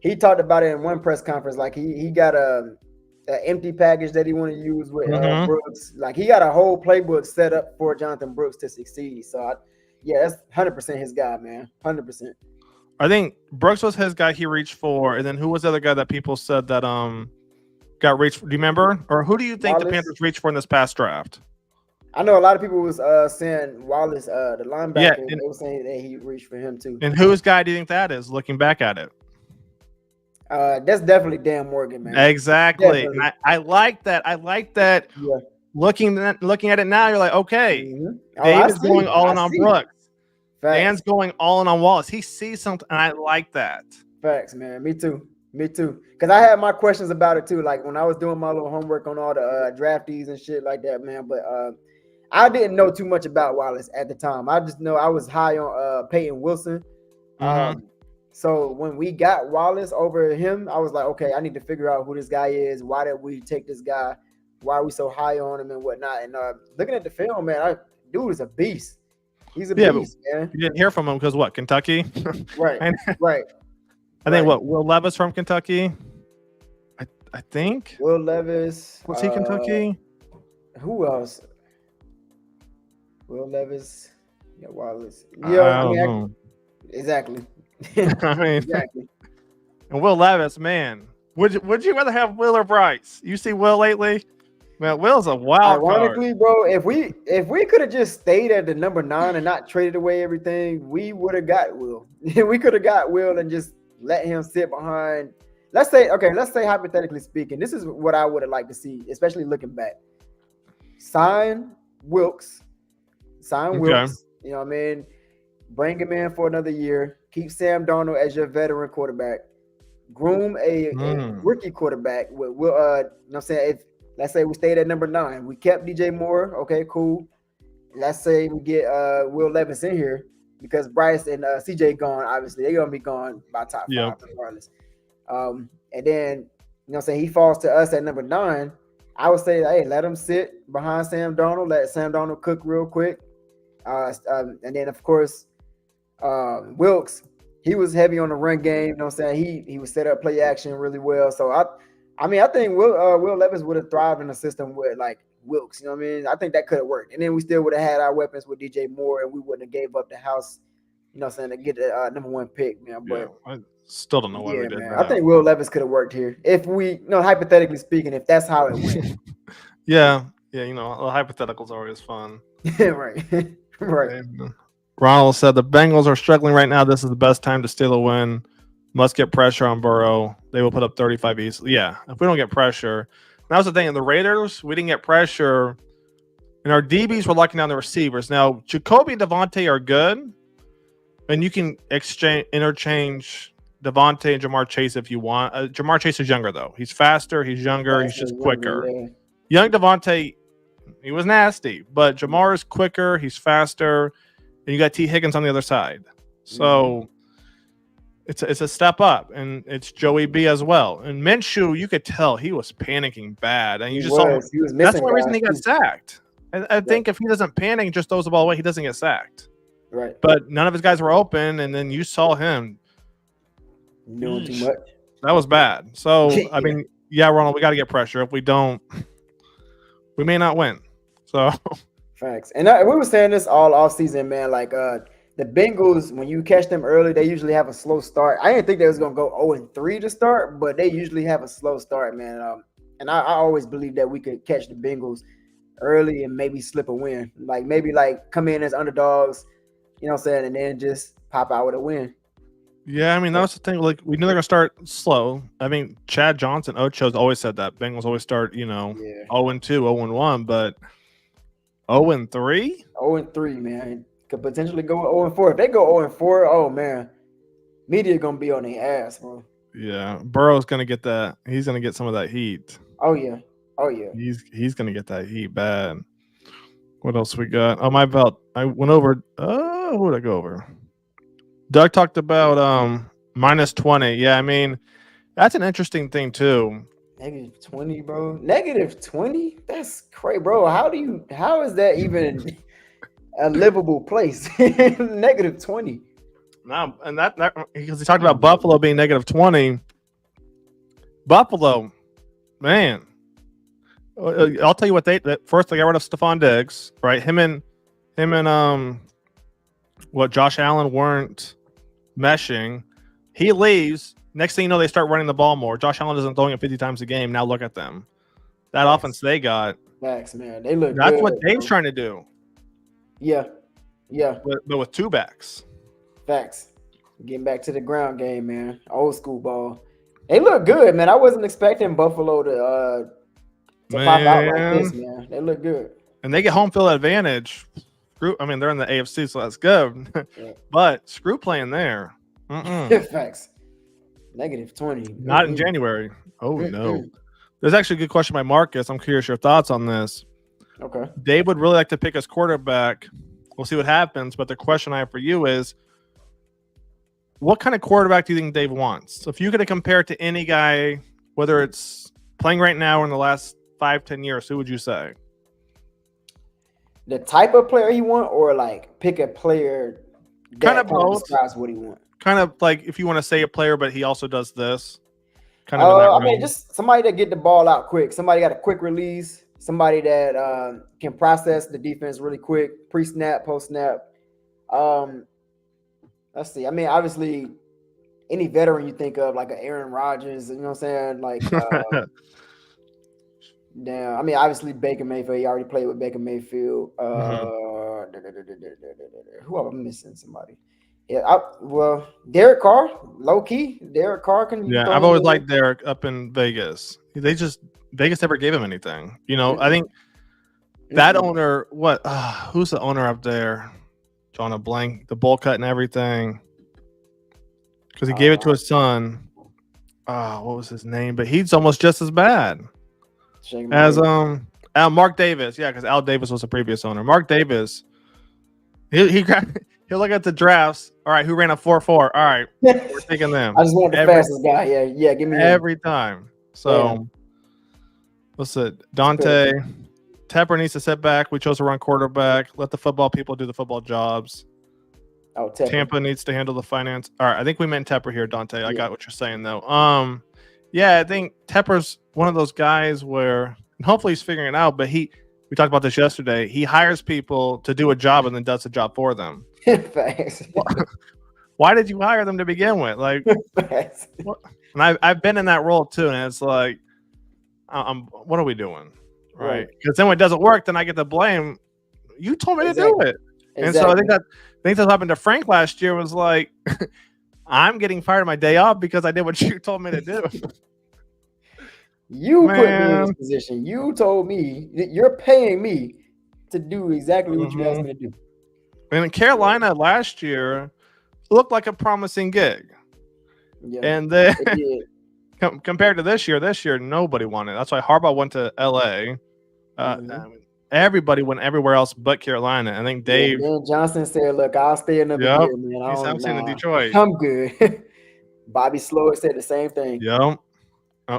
he talked about it in one press conference. Like he got a empty package that he want to use with Brooks. Like he got a whole playbook set up for Jonathan Brooks to succeed. So that's 100% his guy, man. 100%. I think Brooks was his guy he reached for, and then who was the other guy that people said that got reached for? Do you remember? Or who do you think the Panthers reached for in this past draft? I know a lot of people was saying Wallace, the linebacker. Yeah, they were saying that he reached for him too. And whose guy do you think that is? Looking back at it, that's definitely Dan Morgan, man. Exactly. And I like that. I like that. Yeah. Looking at it now, you're like, okay, Dave is going all in on Brooks. Dan's going all in on Wallace. He sees something, and I like that. Facts, man. Me too. Because I had my questions about it too. Like when I was doing my little homework on all the draftees and shit like that, man. But I didn't know too much about Wallace at the time. I just know I was high on Peyton Wilson. So when we got Wallace over him, I was like, okay, I need to figure out who this guy is. Why did we take this guy? Why are we so high on him and whatnot? And looking at the film, man, dude is a beast. He's a beast, man. You didn't hear from him because what? Kentucky? Right. Right. I think Will Levis from Kentucky? I think. Will Levis. Was he Kentucky? Who else? Will Levis. Yeah, Wallace. Yeah, I don't know. Exactly. Exactly. And Will Levis, man. Would you rather have Will or Bryce? You see Will lately? Man, Will's a wild card. Ironically, bro, if we could have just stayed at the number 9 and not traded away everything, we would have got Will. We could have got Will and just let him sit behind. Let's say hypothetically speaking, this is what I would have liked to see, especially looking back. Sign Wilkes. You know what I mean? Bring him in for another year. Keep Sam Darnold as your veteran quarterback. Groom a rookie quarterback. You know what I'm saying? Let's say we stayed at number 9. We kept DJ Moore. Okay, cool. Let's say we get Will Levis in here because Bryce and CJ gone. Obviously, they're gonna be gone by top 5 regardless. And then you know what I'm saying, he falls to us at number 9. I would say, hey, let him sit behind Sam Darnold. Let Sam Darnold cook real quick. And then of course, Wilkes. He was heavy on the run game. You know what I'm saying? He was set up play action really well. So I think Will Levis would have thrived in a system with like Wilkes. You know what I mean? I think that could have worked. And then we still would have had our weapons with DJ Moore, and we wouldn't have gave up the house. You know what I'm saying, to get the number 1 pick, man. But I still don't know why we did that. I think Will Levis could have worked here if we, hypothetically speaking, if that's how it went. yeah, hypotheticals are always fun. right. Ronald said the Bengals are struggling right now. This is the best time to steal a win. Must get pressure on Burrow. They will put up 35 easily. Yeah, if we don't get pressure. That was the thing. In the Raiders, we didn't get pressure. And our DBs were locking down the receivers. Now, Jacoby and Devontae are good. And you can interchange Devontae and Jamar Chase if you want. Jamar Chase is younger, though. He's faster. He's younger. He's just quicker. Yeah. Young Devontae, he was nasty. But Jamar is quicker. He's faster. And you got T. Higgins on the other side. So it's a step up. And it's Joey B as well. And Minshew, you could tell he was panicking bad. And he was missing. That's the reason he got sacked. I think if he doesn't panic and just throws the ball away, he doesn't get sacked. Right. But none of his guys were open. And then you saw him doing too much. That was bad. So, I mean, Ronald, we got to get pressure. If we don't, we may not win. So. Facts. And we were saying this all off season, man. Like the Bengals, when you catch them early, they usually have a slow start. I didn't think they was gonna go 0-3 to start, but they usually have a slow start, man. And I always believed that we could catch the Bengals early and maybe slip a win. Like maybe come in as underdogs, you know what I'm saying, and then just pop out with a win. Yeah, I mean, that was the thing. Like, we knew they're going to start slow. I mean, Chad Johnson, Ocho's always said that. Bengals always start, 0-2, 0-1, but 0-3? 0-3, man. Could potentially go 0-4. If they go 0-4, oh, man. Media going to be on their ass, bro. Yeah, Burrow's going to get that. He's going to get some of that heat. Oh, yeah. He's going to get that heat bad. What else we got? Oh, my belt. I went over. Who did I go over? Doug talked about -20. Yeah, I mean, that's an interesting thing too. -20, bro. -20? That's crazy, bro. How is that even a livable place? -20. No, and that because he talked about Buffalo being -20. Buffalo, man. I'll tell you what first they got rid of Stephon Diggs, right? Him and Josh Allen weren't meshing. He leaves. Next thing you know, they start running the ball more. Josh Allen isn't throwing it 50 times a game. Now look at them. That offense they got. Facts, man. They look. That's good, what Dave's trying to do. Yeah. But with 2 backs. Facts. Getting back to the ground game, man. Old school ball. They look good, man. I wasn't expecting Buffalo to pop out like this, man. They look good. And they get home field advantage. I mean, they're in the AFC, so that's good. Yeah. But screw playing there. Facts. -20. Not in January. Oh, no. There's actually a good question by Marcus. I'm curious your thoughts on this. Okay. Dave would really like to pick his quarterback. We'll see what happens. But the question I have for you is, what kind of quarterback do you think Dave wants? So if you could compare it to any guy, whether it's playing right now or in the last 5-10 years, who would you say? The type of player he want, or like pick a player that kind of both describes what he want. Kind of like if you want to say a player, but he also does this. Kind of. I mean, just somebody that get the ball out quick. Somebody got a quick release. Somebody that can process the defense really quick, pre-snap, post-snap. Let's see. I mean, obviously, any veteran you think of, like an Aaron Rodgers, you know what I'm saying? Like Now, I mean, obviously Baker Mayfield. He already played with Baker Mayfield. Hmm. Who am I missing? Somebody. Yeah. Well, Derek Carr, low key. Derek Carr can you Yeah, throw I've him always in there? liked Derek up in Vegas. Vegas never gave him anything. I Mm-mm, think that mm-mm. owner. What? Who's the owner up there? Drawing a blank. The bowl cut and everything because he gave it to Uh, his son. What was his name? But he's almost just as bad shaking my as head. Mark Davis. Yeah, because Al Davis was the previous owner. Mark Davis. He'll look at the drafts. All right, who ran a 4.4? All right, we're taking I them just want the every fastest guy. Yeah, yeah. Give me him. every time. Damn, So what's it? it's Dante pitiful. Tepper needs to sit back. We chose to run quarterback. Let the football people do the football jobs. Oh, Tepper. Tampa needs to handle the finance. All right, I think we meant Tepper here, Dante. I Yeah. got what you're saying though. Yeah, I think Tepper's one of those guys where, and hopefully he's figuring it out. But we talked about this yesterday. He hires people to do a job and then does the job for them. Facts. Why did you hire them to begin with? Like, Facts. what? And I've been in that role too, and it's like, what are we doing, right? Right. Because then when it doesn't work, then I get the blame. You told me to do Exactly. it, and so Exactly. I think that happened to Frank last year. Was like, I'm getting fired my day off because I did what you told me to do. You put me in this Man, position. You told me that you're paying me to do exactly what you asked hmm me to do. and in Carolina last year looked like a promising gig, Yeah, and then it did. compared to this year nobody wanted. That's why Harbaugh went to L.A. Hmm. Everybody went everywhere else but Carolina. I think Yeah, Dave. Ben Johnson said, "Look, I'll stay another Yep, year, man. I he's I'm don't saying in nah, Detroit. I'm good." Bobby Slower said the same thing. Yep.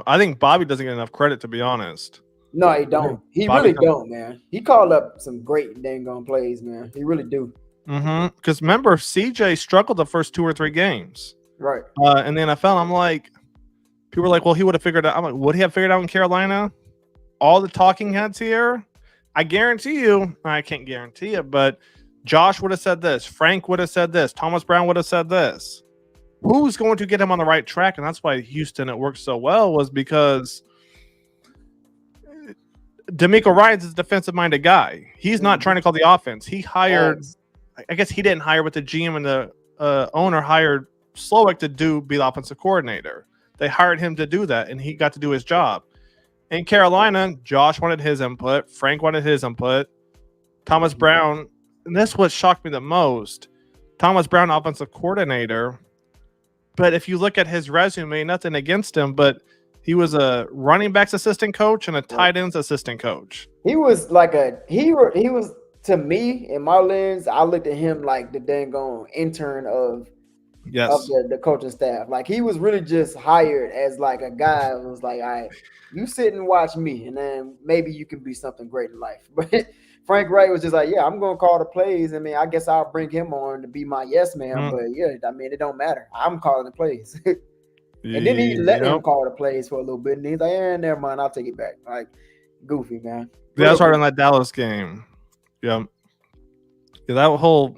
I think Bobby doesn't get enough credit, to be honest. No, he I think don't. He Bobby really comes. don't, man. He called up some great dang on plays, man. He really do. Because remember, CJ struggled the first 2 or 3 games Right. in the NFL. I'm like, people are like, well, he would have figured out. I'm like, would he have figured out in Carolina? All the talking heads here, I guarantee you, I can't guarantee it, but Josh would have said this. Frank would have said this. Thomas Brown would have said this. Who's going to get him on the right track? And that's why Houston, it worked so well, was because D'Amico Ryan's a defensive-minded guy. He's not trying to call the offense. He hired, Facts. I guess he didn't hire, but the GM and the owner hired Slowick to be the offensive coordinator. They hired him to do that, and he got to do his job. In Carolina, Josh wanted his input. Frank wanted his input. Thomas Brown, and this what shocked me the most. Thomas Brown, offensive coordinator. But if you look at his resume, nothing against him, but he was a running backs assistant coach and a Right. tight ends assistant coach. He was like he was to me in my lens. I looked at him like the dang on intern of Yes. the coaching staff. Like he was really just hired as like a guy who was like, all right, you sit and watch me, and then maybe you can be something great in life. But Frank Wright was just like, yeah, I'm gonna call the plays. I mean, I guess I'll bring him on to be my yes man. Mm, But yeah, I mean, it don't matter. I'm calling the plays. And then he let him yep. call the plays for a little bit, and he's like, "Yeah, never mind, I'll take it back." Like, goofy man, Yeah, real that's right in goofy. that Dallas game. Yeah. Yeah, that whole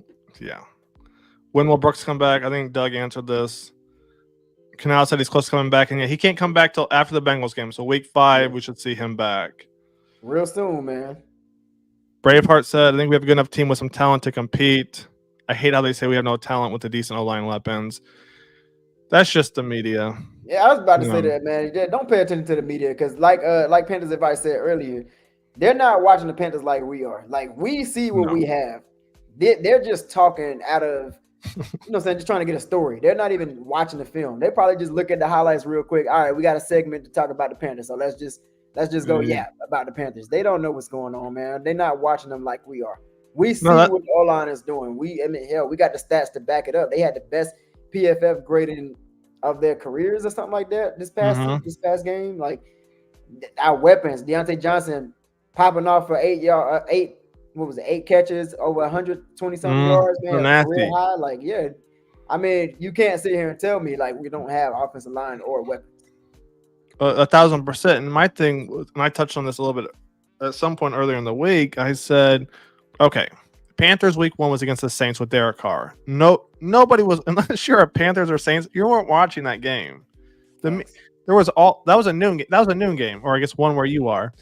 When will Brooks come back? I think Doug answered this. Canal said he's close to coming back, and yeah, he can't come back till after the Bengals game. So week 5, we should see him back. Real soon, man. Braveheart said, I think we have a good enough team with some talent to compete. I hate how they say we have no talent with the decent O-line weapons. That's just the media. Yeah, I was about to You say know. that, man. Yeah, don't pay attention to the media because, like Panthers advice said earlier, they're not watching the Panthers like we are. Like we see what No. we have. They're just talking out of, what I'm saying, just trying to get a story. They're not even watching the film. They probably just look at the highlights real quick. All right, we got a segment to talk about the Panthers, so let's just go Yeah. about the Panthers. They don't know what's going on, man. They're not watching them like we are. We No, see that what the O-line is doing. I mean, hell, we got the stats to back it up. They had the best PFF grading of their careers or something like that this past game. Like our weapons, Deontay Johnson popping off for 8 what was it, 8 catches over 120 something yards, they're man, a career nasty. high. Like, yeah, I mean, you can't sit here and tell me like we don't have offensive line or weapons. 1,000%. And my thing, and I touched on this a little bit at some point earlier in the week. I said, okay, Panthers week 1 was against the Saints with Derek Carr. Nobody was, unless you're a Panthers or Saints, you weren't watching that game. There was that was a noon game, or I guess one where you are.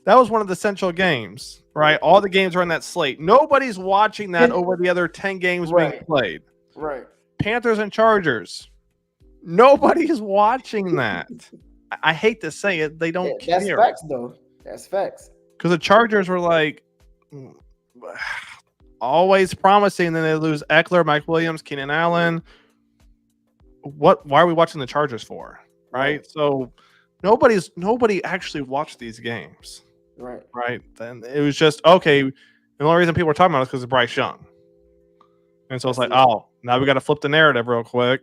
That was one of the central games, right? All the games are in that slate. Nobody's watching that over the other 10 games being played. Right. Panthers and Chargers. Nobody's watching that. I hate to say it. They don't care. That's facts, though. That's facts. Because the Chargers were like always promising. Then they lose Eckler, Mike Williams, Keenan Allen. Why are we watching the Chargers for? Right. So nobody actually watched these games. Right. Then it was just okay. And the only reason people were talking about it is because of Bryce Young. And so it's like, oh, now we got to flip the narrative real quick.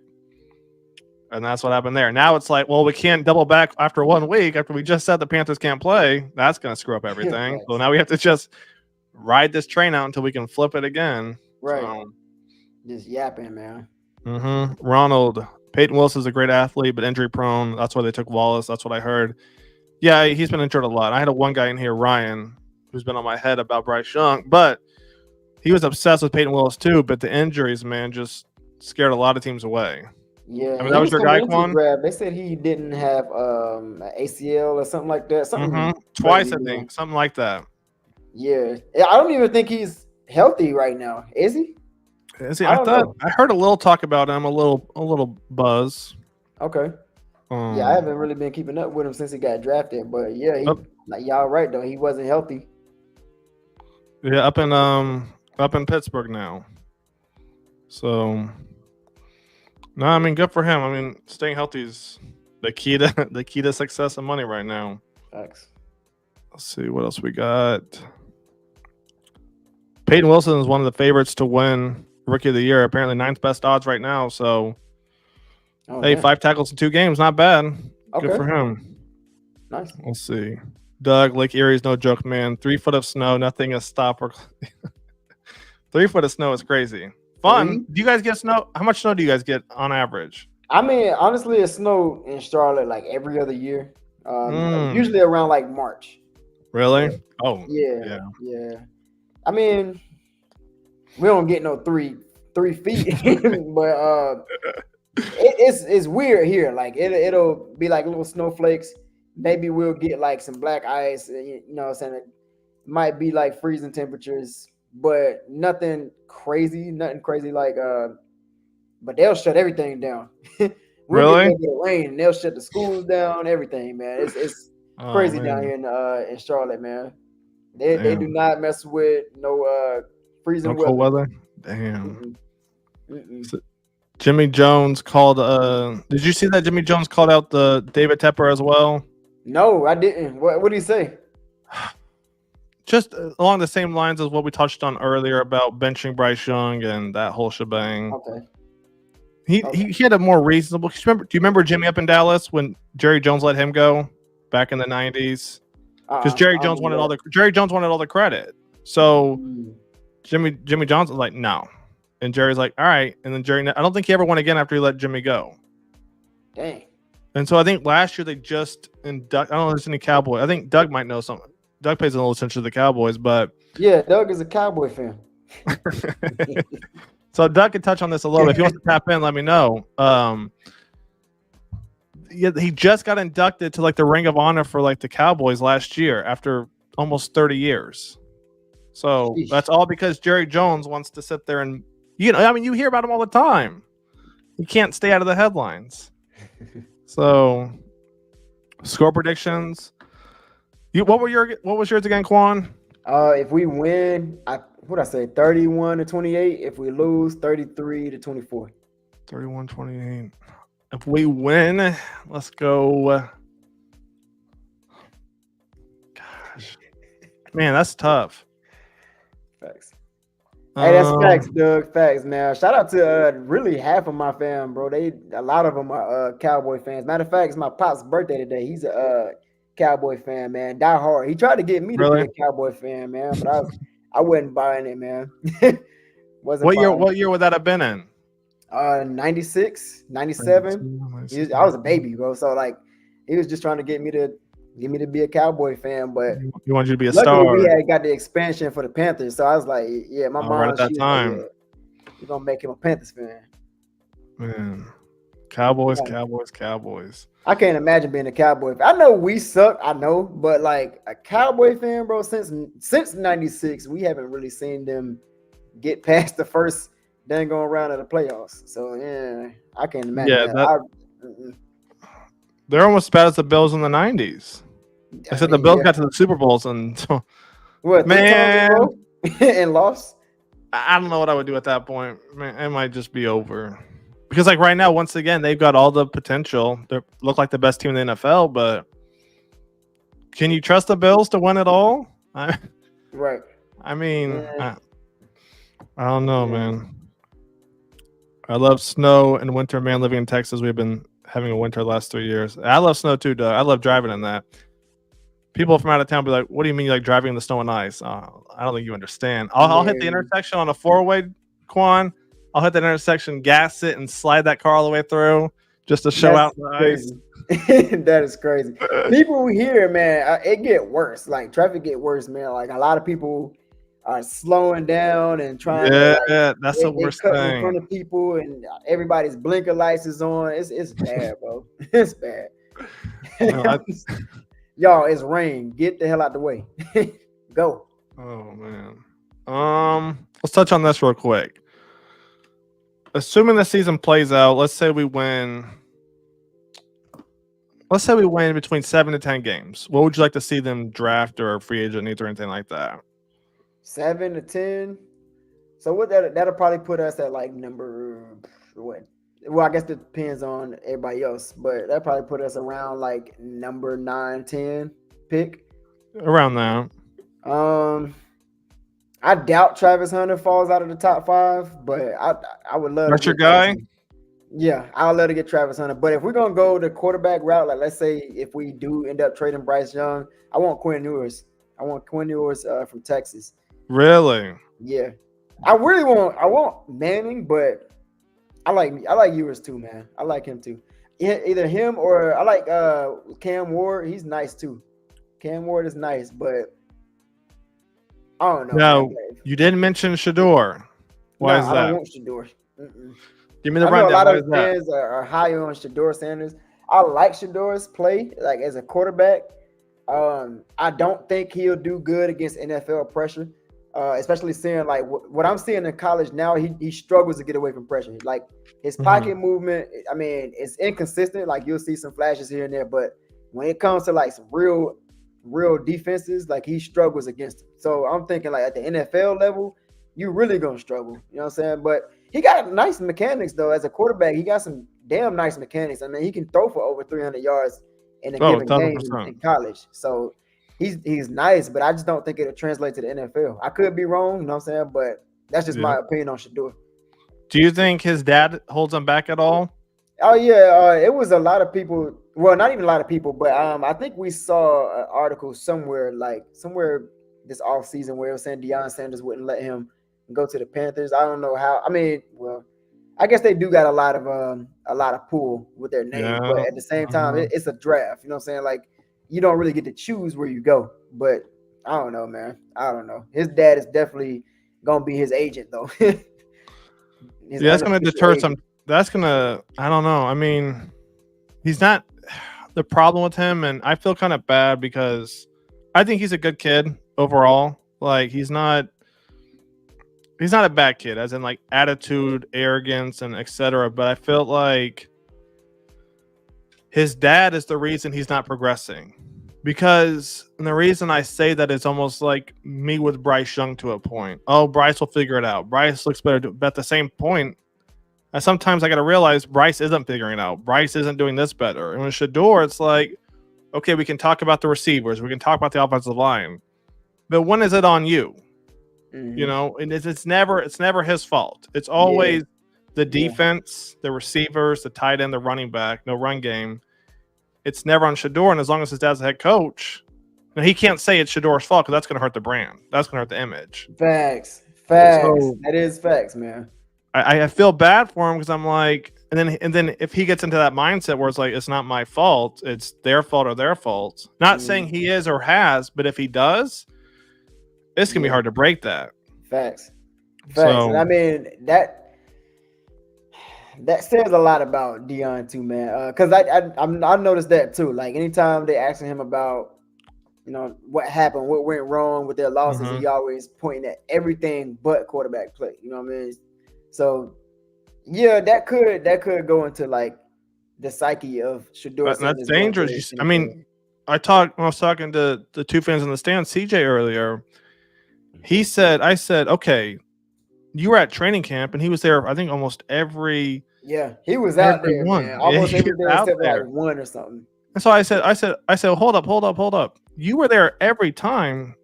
And that's what happened there. Now it's like, well, we can't double back after 1 week after we just said the Panthers can't play. That's going to screw up everything. So now we have to just ride this train out until we can flip it again. Right. So, just yapping, man. Ronald, Peyton Wilson's a great athlete, but injury prone. That's why they took Wallace. That's what I heard. Yeah, he's been injured a lot. I had one guy in here, Ryan, who's been on my head about Bryce Young, but he was obsessed with Peyton Willis too. But the injuries, man, just scared a lot of teams away. Yeah, I mean, that was your guy, Quan? They said he didn't have an ACL or something like that. Twice, I think. Something like that. Yeah. I don't even think he's healthy right now. Is he? Is he? I heard a little talk about him, a little buzz. Okay. Yeah, I haven't really been keeping up with him since he got drafted, but yeah, like y'all right though, he wasn't healthy. Yeah, up in Pittsburgh now. So, no, I mean, good for him. I mean, staying healthy is the key to success and money right now. Thanks. Let's see what else we got. Peyton Wilson is one of the favorites to win Rookie of the Year. Apparently, 9th best odds right now. So. Hey, 5 tackles in 2 games, not bad. Okay. Good for him. Nice. Let's see. Doug, Lake Erie's no joke, man. 3 foot of snow, nothing is stop or 3 foot of snow is crazy. Fun. Do you guys get snow? How much snow do you guys get on average? I mean, honestly, it snowed in Charlotte like every other year. Usually around like March. Really? Oh. Yeah. I mean, we don't get no 3 feet, but it's weird here. Like it'll be like little snowflakes. Maybe we'll get like some black ice. You know what I'm saying? It might be like freezing temperatures, but nothing crazy. Like but they'll shut everything down. Really? Get rain. They'll shut the schools down. Everything, man. It's crazy down here in Charlotte, man. They do not mess with no freezing cold weather. Damn. Jimmy Jones called. Did you see that Jimmy Jones called out the David Tepper as well? No, I didn't. What did he say? Just along the same lines as what we touched on earlier about benching Bryce Young and that whole shebang. Okay. He had a more reasonable. Do you remember Jimmy up in Dallas when Jerry Jones let him go back in the 90s? Because Jerry Jones wanted all the credit. So Jimmy Jones was like, no. And Jerry's like, all right. And then Jerry, I don't think he ever went again after he let Jimmy go. Dang. And so I think last year they just inducted, I don't know if there's any Cowboy. I think Doug might know something. Doug pays a little attention to the Cowboys, but. Yeah, Doug is a Cowboy fan. So Doug can touch on this a little bit. If he wants to tap in, let me know. He just got inducted to like the Ring of Honor for like the Cowboys last year after almost 30 years. So that's all because Jerry Jones wants to sit there and, you hear about him all the time. He can't stay out of the headlines. So, score predictions. What was yours again, Quan? If we win, what I say, 31-28. If we lose, 33-24. 31-28. If we win, let's go. Gosh, man, that's tough. Facts. Hey, that's facts, Doug. Facts, man. Shout out to really half of my fam, bro. A lot of them are Cowboy fans. Matter of fact, it's my pop's birthday today. He's a Cowboy fan, man. Die hard. He tried to get me to be a Cowboy fan, man, but I wasn't buying it, man. What year would that have been in? 96, 97. I was a baby, bro. So like, he was just trying to get me to be a Cowboy fan, but he wanted you to be a star. We had got the expansion for the Panthers, so I was like, yeah, my mom right at that time. We're gonna make him a Panthers fan. Man, Cowboys, Like, Cowboys, Cowboys. I can't imagine being a Cowboy. I know we suck, I know, but like a Cowboy fan, bro, since '96, we haven't really seen them get past the first dang going round of the playoffs. So yeah, I can't imagine Yeah, that. they're almost as bad as the Bills in the '90s. I I said the mean, Bills yeah. got to the Super Bowls, and What, 3 times in a man, row and lost? I don't know what I would do at that point. Man, it might just be over. Because like right now, once again, they've got all the potential. They look like the best team in the NFL, but can you trust the Bills to win it all? Right. I mean, Yeah. I don't know, Yeah. man. I love snow and winter, man. Living in Texas, we've been having a winter the last 3 years. I love snow too, Doug. I love driving in that. People from out of town be like, "What do you mean you like driving in the snow and ice?" I don't think you understand. I'll hit the Man, intersection on a four-way, Quan. I'll hit that intersection, gas it, and slide that car all the way through just to show that's out the ice. crazy. That is crazy. People here, man, it get worse. Like traffic get worse, man. Like a lot of people are slowing down and trying to like Yeah, that's the they worst cutting in front thing. of people and everybody's blinker lights is on. It's bad, bro. It's bad. No, Y'all, it's rain. Get the hell out the way. Go. oh man. Let's touch on this real quick. Assuming the season plays out, let's say we win. Let's say we win between 7 to 10 games. What would you like to see them draft or free agent needs or anything like that? 7 to 10. So what that'll probably put us at like number what? Well, I guess it depends on everybody else, but that probably put us around like number 9, 10 pick. Around that. I doubt Travis Hunter falls out of the top 5, but I would love That's to your get Travis guy? Hunter. Yeah, I'll love to get Travis Hunter. But if we're gonna go the quarterback route, like let's say if we do end up trading Bryce Young, I want Quinn Ewers. I want Quinn Ewers from Texas. Really? Yeah, I want Manning, but I like Ewers too, man. I like him too. Either him or I like Cam Ward. He's nice too. Cam Ward is nice, but I don't know. No, Man. you didn't mention Shador. Why is I that? don't want Shador. Give me the I know a rundown. lot Why of is that? fans are higher on Shador Sanders. I like Shador's play, like as a quarterback. I don't think he'll do good against NFL pressure, especially seeing like what I'm seeing in college now. He struggles to get away from pressure. Like his pocket movement, I mean, it's inconsistent. Like you'll see some flashes here and there, but when it comes to like some real defenses, like he struggles against them. So I'm thinking like at the NFL level, you really gonna struggle. You know what I'm saying? But he got nice mechanics though. As a quarterback, he got some damn nice mechanics. I mean, he can throw for over 300 yards in a given game in college. So he's nice, but I just don't think it'll translate to the NFL. I could be wrong, you know what I'm saying? But that's just my opinion on Shador. Do you think his dad holds him back at all? Oh yeah, it was a lot of people. Well, not even a lot of people, but I think we saw an article somewhere this off season where it was saying Deion Sanders wouldn't let him go to the Panthers. I don't know how. I mean, well, I guess they do got a lot of pull with their name, but at the same time, it's a draft. You know what I'm saying? Like you don't really get to choose where you go. But I don't know, man. I don't know. His dad is definitely gonna be his agent though. That's gonna deter some. That's gonna. I don't know. I mean, he's not the problem with him, and I feel kind of bad because I think he's a good kid overall. Like he's not a bad kid, as in like attitude, arrogance, and etc. But I felt like his dad is the reason he's not progressing. Because and the reason I say that is almost like me with Bryce Young to a point. Oh, Bryce will figure it out. Bryce looks better, but at the same point, sometimes I got to realize Bryce isn't figuring it out. Bryce isn't doing this better. And with Shador, it's like, okay, we can talk about the receivers, we can talk about the offensive line, but when is it on you? You know, and it's never his fault. It's always the defense, the receivers, the tight end, the running back, no run game. It's never on Shador, and as long as his dad's the head coach, he can't say it's Shador's fault because that's going to hurt the brand. That's going to hurt the image. Facts. So, that is facts, man. I feel bad for him because I'm like, and then if he gets into that mindset where it's like it's not my fault, it's their fault or their fault. Not saying he is or has, but if he does, it's gonna be hard to break that. Facts. So, and I mean that says a lot about Dion too, man. Because I noticed that too. Like anytime they asking him about, what happened, what went wrong with their losses, he always pointing at everything but quarterback play. You know what I mean? So yeah, that could go into like the psyche of Shedeur. That's dangerous. I mean, I was talking to the two fans in the stand, CJ earlier. I said, okay, you were at training camp, and he was there. I think almost every. Yeah, he was out there, man. Almost every day except like one or something. And so I said, hold up. You were there every time,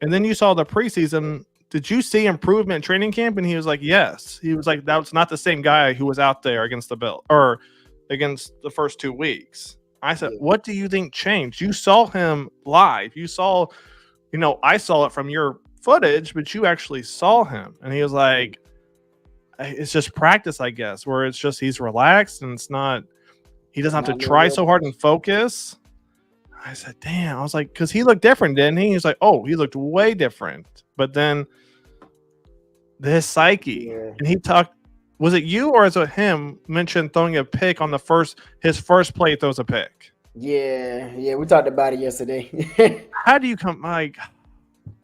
and then you saw the preseason. Did you see improvement in training camp? And he was like, yes. He was like, that's not the same guy who was out there against the Bill or against the first 2 weeks. I said, what do you think changed? You saw him live. You saw, I saw it from your footage, but you actually saw him. And he was like, it's just practice, I guess, where it's just he's relaxed and it's not, he doesn't have to try so hard and focus. I said, damn. I was like, because he looked different, didn't he? He's like, oh, he looked way different. But then this psyche, and he talked, was it you or is it him mentioned throwing a pick on his first play throws a pick? Yeah, we talked about it yesterday. How do you come like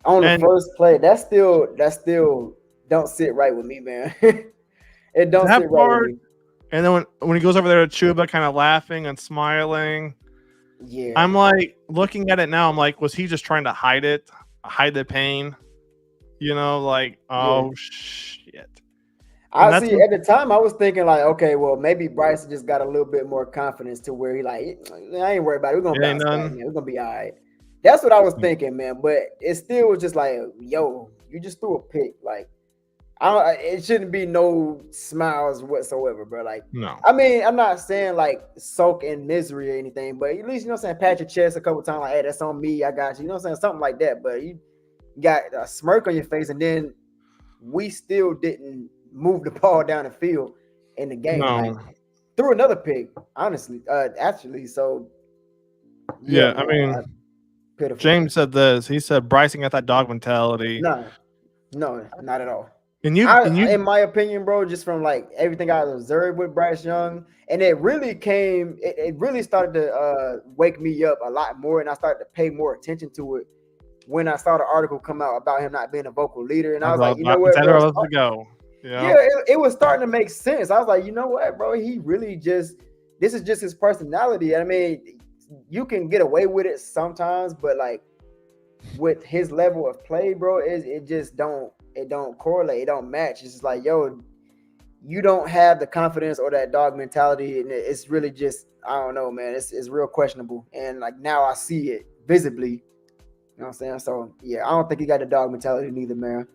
on the first play? That still don't sit right with me, man. It don't sit right with me. And then when he goes over there to Chuba, kind of laughing and smiling, I'm like looking at it now. I'm like, was he just trying to hide the pain? Shit. I see. At the time, I was thinking like, okay, well, maybe Bryce just got a little bit more confidence to where he like, I ain't worried about it. We're gonna bounce back, man. We're gonna be all right. That's what I was thinking, man. But it still was just like, yo, you just threw a pick. Like, it shouldn't be no smiles whatsoever, bro. Like, no. I mean, I'm not saying like sulk in misery or anything, but at least, pat your chest a couple times, like, hey, that's on me. I got you. You know what I'm saying? Something like that. But you got a smirk on your face, and then we still didn't move the ball down the field in the game. No. Like, threw another pick, honestly, actually. So yeah, I mean, pitiful. James said this. He said Bryson got that dog mentality. No, not at all. And in my opinion, bro, just from like everything I observed with Bryce Young, and it really started to wake me up a lot more, and I started to pay more attention to it when I saw the article come out about him not being a vocal leader. And I was like, you know what, bro? Yeah, it was starting to make sense. I was like, you know what, bro? He really this is just his personality. I mean, you can get away with it sometimes, but like with his level of play, bro, it just don't correlate. It don't match. It's just like, yo, you don't have the confidence or that dog mentality, and it's really just, I don't know, man. It's real questionable. And like now I see it visibly. You know what I'm saying? So yeah, I don't think he got the dog mentality neither, man.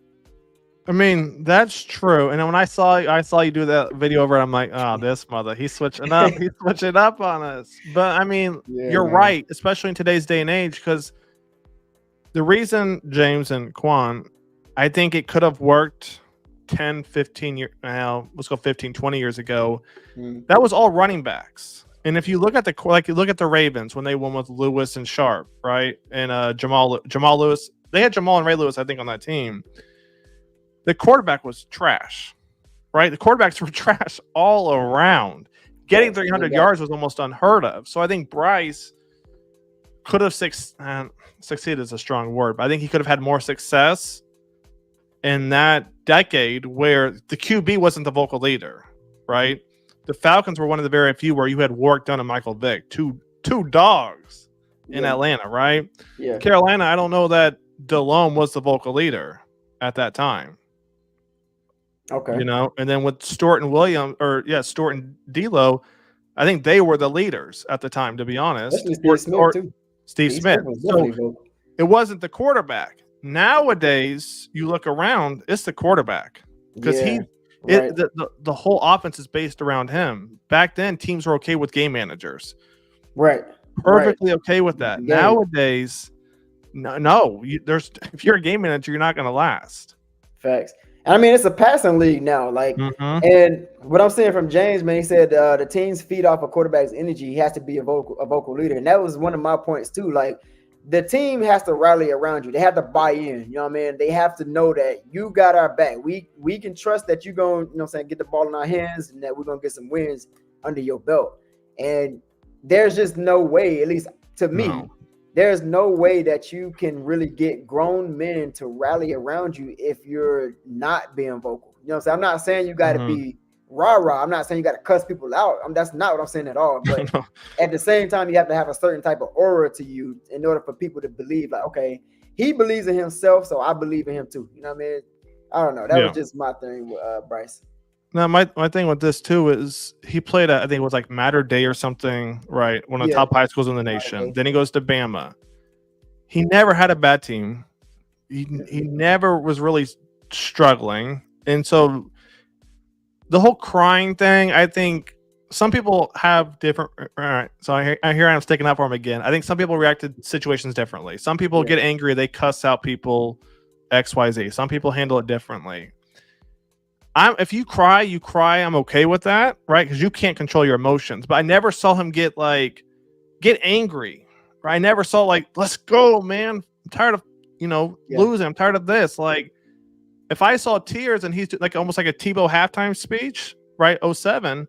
I mean, that's true. And then when I saw you do that video over it, I'm like, oh, this mother, he's switching up. He's switching up on us. But I mean, you're right, especially in today's day and age, because the reason, James and Quan, I think it could have worked 10, 15 years now. Let's go 15, 20 years ago. That was all running backs. And if you look at the Ravens when they won with Lewis and Sharp, right? And Jamal Lewis, they had Jamal and Ray Lewis, I think, on that team. The quarterback was trash, right? The quarterbacks were trash all around. Getting 300 yards was almost unheard of. So I think Bryce could have succeeded is a strong word, but I think he could have had more success in that decade where the QB wasn't the vocal leader, right? The Falcons were one of the very few where you had Warwick Dunn and Michael Vick, two dogs in Atlanta, right? Yeah. Carolina, I don't know that Delhomme was the vocal leader at that time. Okay. And then with Stewart and D'Lo, I think they were the leaders at the time, to be honest. Steve Smith. So it wasn't the quarterback. Nowadays, you look around, it's the quarterback because the whole offense is based around him. Back then, teams were okay with game managers. Right. Perfectly okay with that. Yeah. Nowadays, no. If you're a game manager, you're not going to last. Facts. I mean, it's a passing league now. Like, and what I'm saying from James, man, he said the teams feed off a quarterback's energy. He has to be a vocal leader, and that was one of my points too. Like, the team has to rally around you. They have to buy in. You know what I mean? They have to know that you got our back. We can trust that you're going, you know what I'm saying, get the ball in our hands and that we're going to get some wins under your belt. And there's just no way, at least to me, there's no way that you can really get grown men to rally around you if you're not being vocal. You know what I'm saying? I'm not saying you got to be rah-rah. I'm not saying you got to cuss people out. That's not what I'm saying at all. But at the same time, you have to have a certain type of aura to you in order for people to believe, like, okay, he believes in himself, so I believe in him too. You know what I mean? I don't know. That was just my thing with Bryce. Now, my thing with this too is he played at, I think it was like Mater Day or something, right? One of the top high schools in the nation. Then he goes to Bama. He never had a bad team. He never was really struggling. And so the whole crying thing, I think some people have different. All right, so here I am sticking up for him again. I think some people react to situations differently. Some people get angry, they cuss out people, XYZ. Some people handle it differently. If you cry, I'm okay with that, right? Because you can't control your emotions. But I never saw him get angry. Right? I never saw let's go, man. I'm tired of losing. I'm tired of this. Like, if I saw tears and he's like almost like a Tebow halftime speech, right? 07.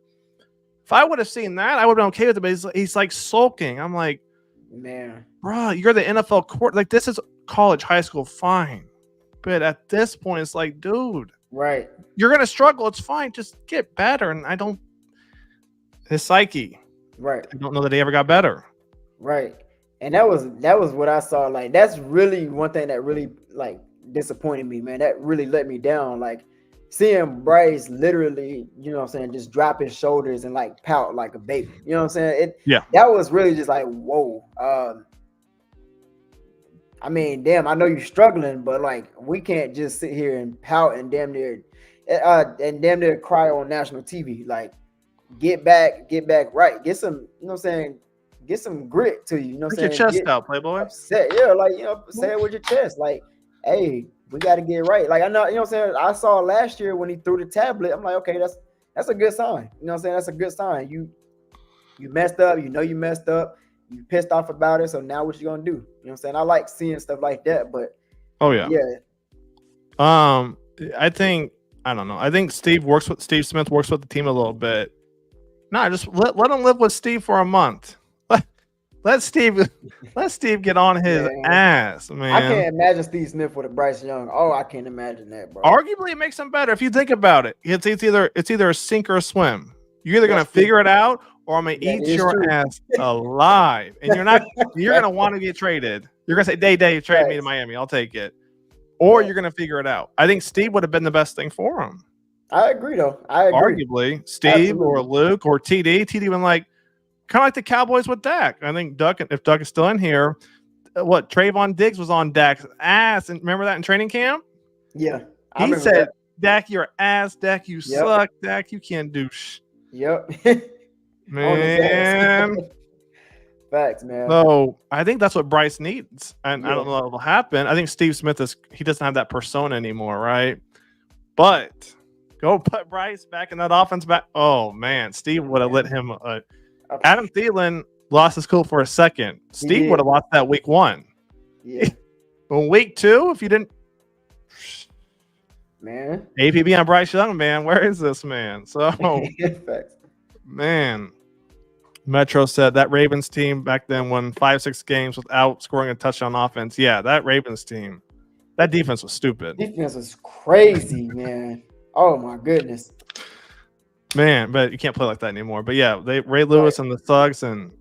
If I would have seen that, I would have been okay with it. But he's like sulking. I'm like, man, bro, you're the NFL court. Like, this is college, high school, fine. But at this point, it's like, dude, right? You're gonna struggle. It's fine. Just get better. And his psyche, right? I don't know that he ever got better, right? And that was what I saw. Like, that's really one thing that really disappointed me, man. That really let me down. Like, seeing Bryce literally, you know what I'm saying, just drop his shoulders and pout like a baby. You know what I'm saying? That was really just like, whoa. I mean, damn, I know you're struggling, but we can't just sit here and pout and damn near cry on national TV. Like, get back right. Get some, you know what I'm saying? Get some grit to you. You know what I'm saying? Get your chest out, Playboy. Upset. Yeah, say it with your chest. Like, hey, we got to get right. Like, I know, you know what I'm saying? I saw last year when he threw the tablet. I'm like, okay, that's a good sign. You know what I'm saying? That's a good sign. You messed up. You know you messed up. You pissed off about it. So now what you gonna do? You know what I'm saying? I like seeing stuff like that. But I think Steve Smith works with the team a little bit. Nah, just let him live with Steve for a month. Let Steve get on his ass, man. I can't imagine Steve Smith with a Bryce Young. Oh, I can't imagine that, bro. Arguably, it makes him better if you think about it. It's either a sink or a swim. You're either gonna figure it out, or I'm gonna eat your ass alive, and you're gonna want to get traded. You're gonna say, "Day, trade me to Miami. I'll take it," or you're gonna figure it out. I think Steve would have been the best thing for him. I agree, though. Arguably, Steve or Luke or TD. TD been kind of like the Cowboys with Dak. I think if Duck is still in here, Trayvon Diggs was on Dak's ass, and remember that in training camp? Yeah, he said, "Dak, you're ass. Dak, you suck. Dak, you can't do Yep. Man. Facts, man. So I think that's what Bryce needs, and I don't know what will happen. I think Steve Smith doesn't have that persona anymore, right? But go put Bryce back in that offense back. Oh man, Steve would have let him. Adam Thielen lost his cool for a second. Steve would have lost that week 1. Yeah. But week 2, if you didn't, man, APB on Bryce Young, man, where is this man? So, man, Metro said that Ravens team back then won 5-6 games without scoring a touchdown offense. Yeah, that Ravens team, that defense was stupid. Defense was crazy, man. Oh my goodness. Man, but you can't play like that anymore. But yeah, Ray Lewis and the Thugs and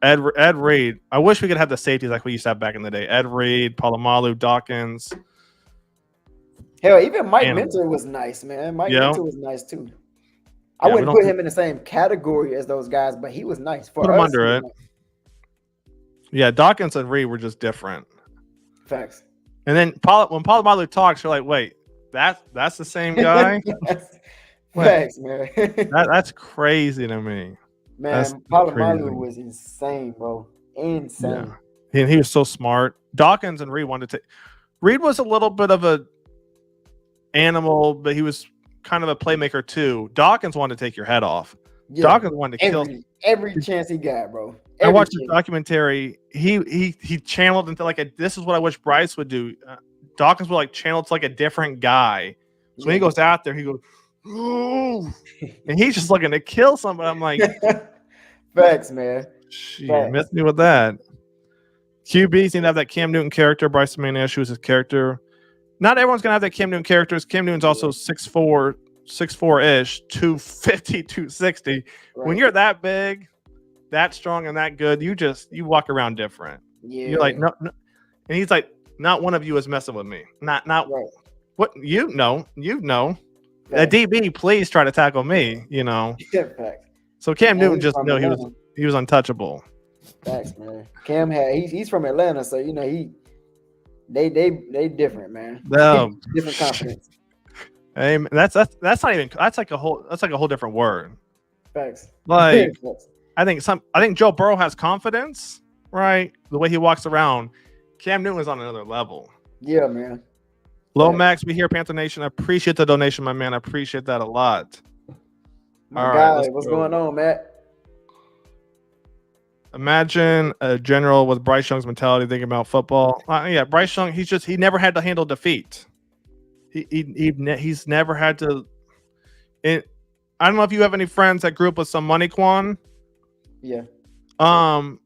Ed Reed. I wish we could have the safeties like we used to have back in the day. Ed Reed, Palomalu, Dawkins. Hell, even Mike Minter was nice, man. Mike Minter was nice too. I wouldn't put him in the same category as those guys, but he was nice. Put him under it. Nice. Yeah, Dawkins and Reed were just different. Facts. And then when Palomalu talks, you're like, wait, that's the same guy? Facts, man. That's crazy to me. Man, Palomalu was insane, bro. Insane. Yeah. And he was so smart. Dawkins and Reed wanted to. Reed was a little bit of a animal, but he was kind of a playmaker too. Dawkins wanted to take your head off. Yeah, Dawkins wanted to kill. Every chance he got, bro. I watched the documentary. He channeled into like this is what I wish Bryce would do. Dawkins would like channel to like a different guy. So when he goes out there, he goes, "Ooh," and he's just looking to kill somebody. I'm like, facts, man. Shit, miss me with that. QBs need to have that Cam Newton character. Bryce main issue is his character. Not everyone's gonna have that Cam Newton character. Cam Newton's also 6'4", 6'4-ish, 250, 260. Right. When you're that big, that strong, and that good, you walk around different. Yeah. You're like, no. And he's like, not one of you is messing with me. Not right. What you know. A DB, please try to tackle me, So Cam Newton just know he was untouchable. Facts, man. Cam he's from Atlanta, so they different, man. No. Different confidence. Hey, that's not even that's like a whole different word. Facts. Like I think Joe Burrow has confidence, right? The way he walks around. Cam Newton is on another level. Yeah, man. Lomax, we here, Panther Nation. I appreciate the donation, my man. I appreciate that a lot. All right, what's going on, Matt? Imagine a general with Bryce Young's mentality thinking about football. Bryce Young, he never had to handle defeat. He's never had to. I don't know if you have any friends that grew up with some money, Quan. Yeah. And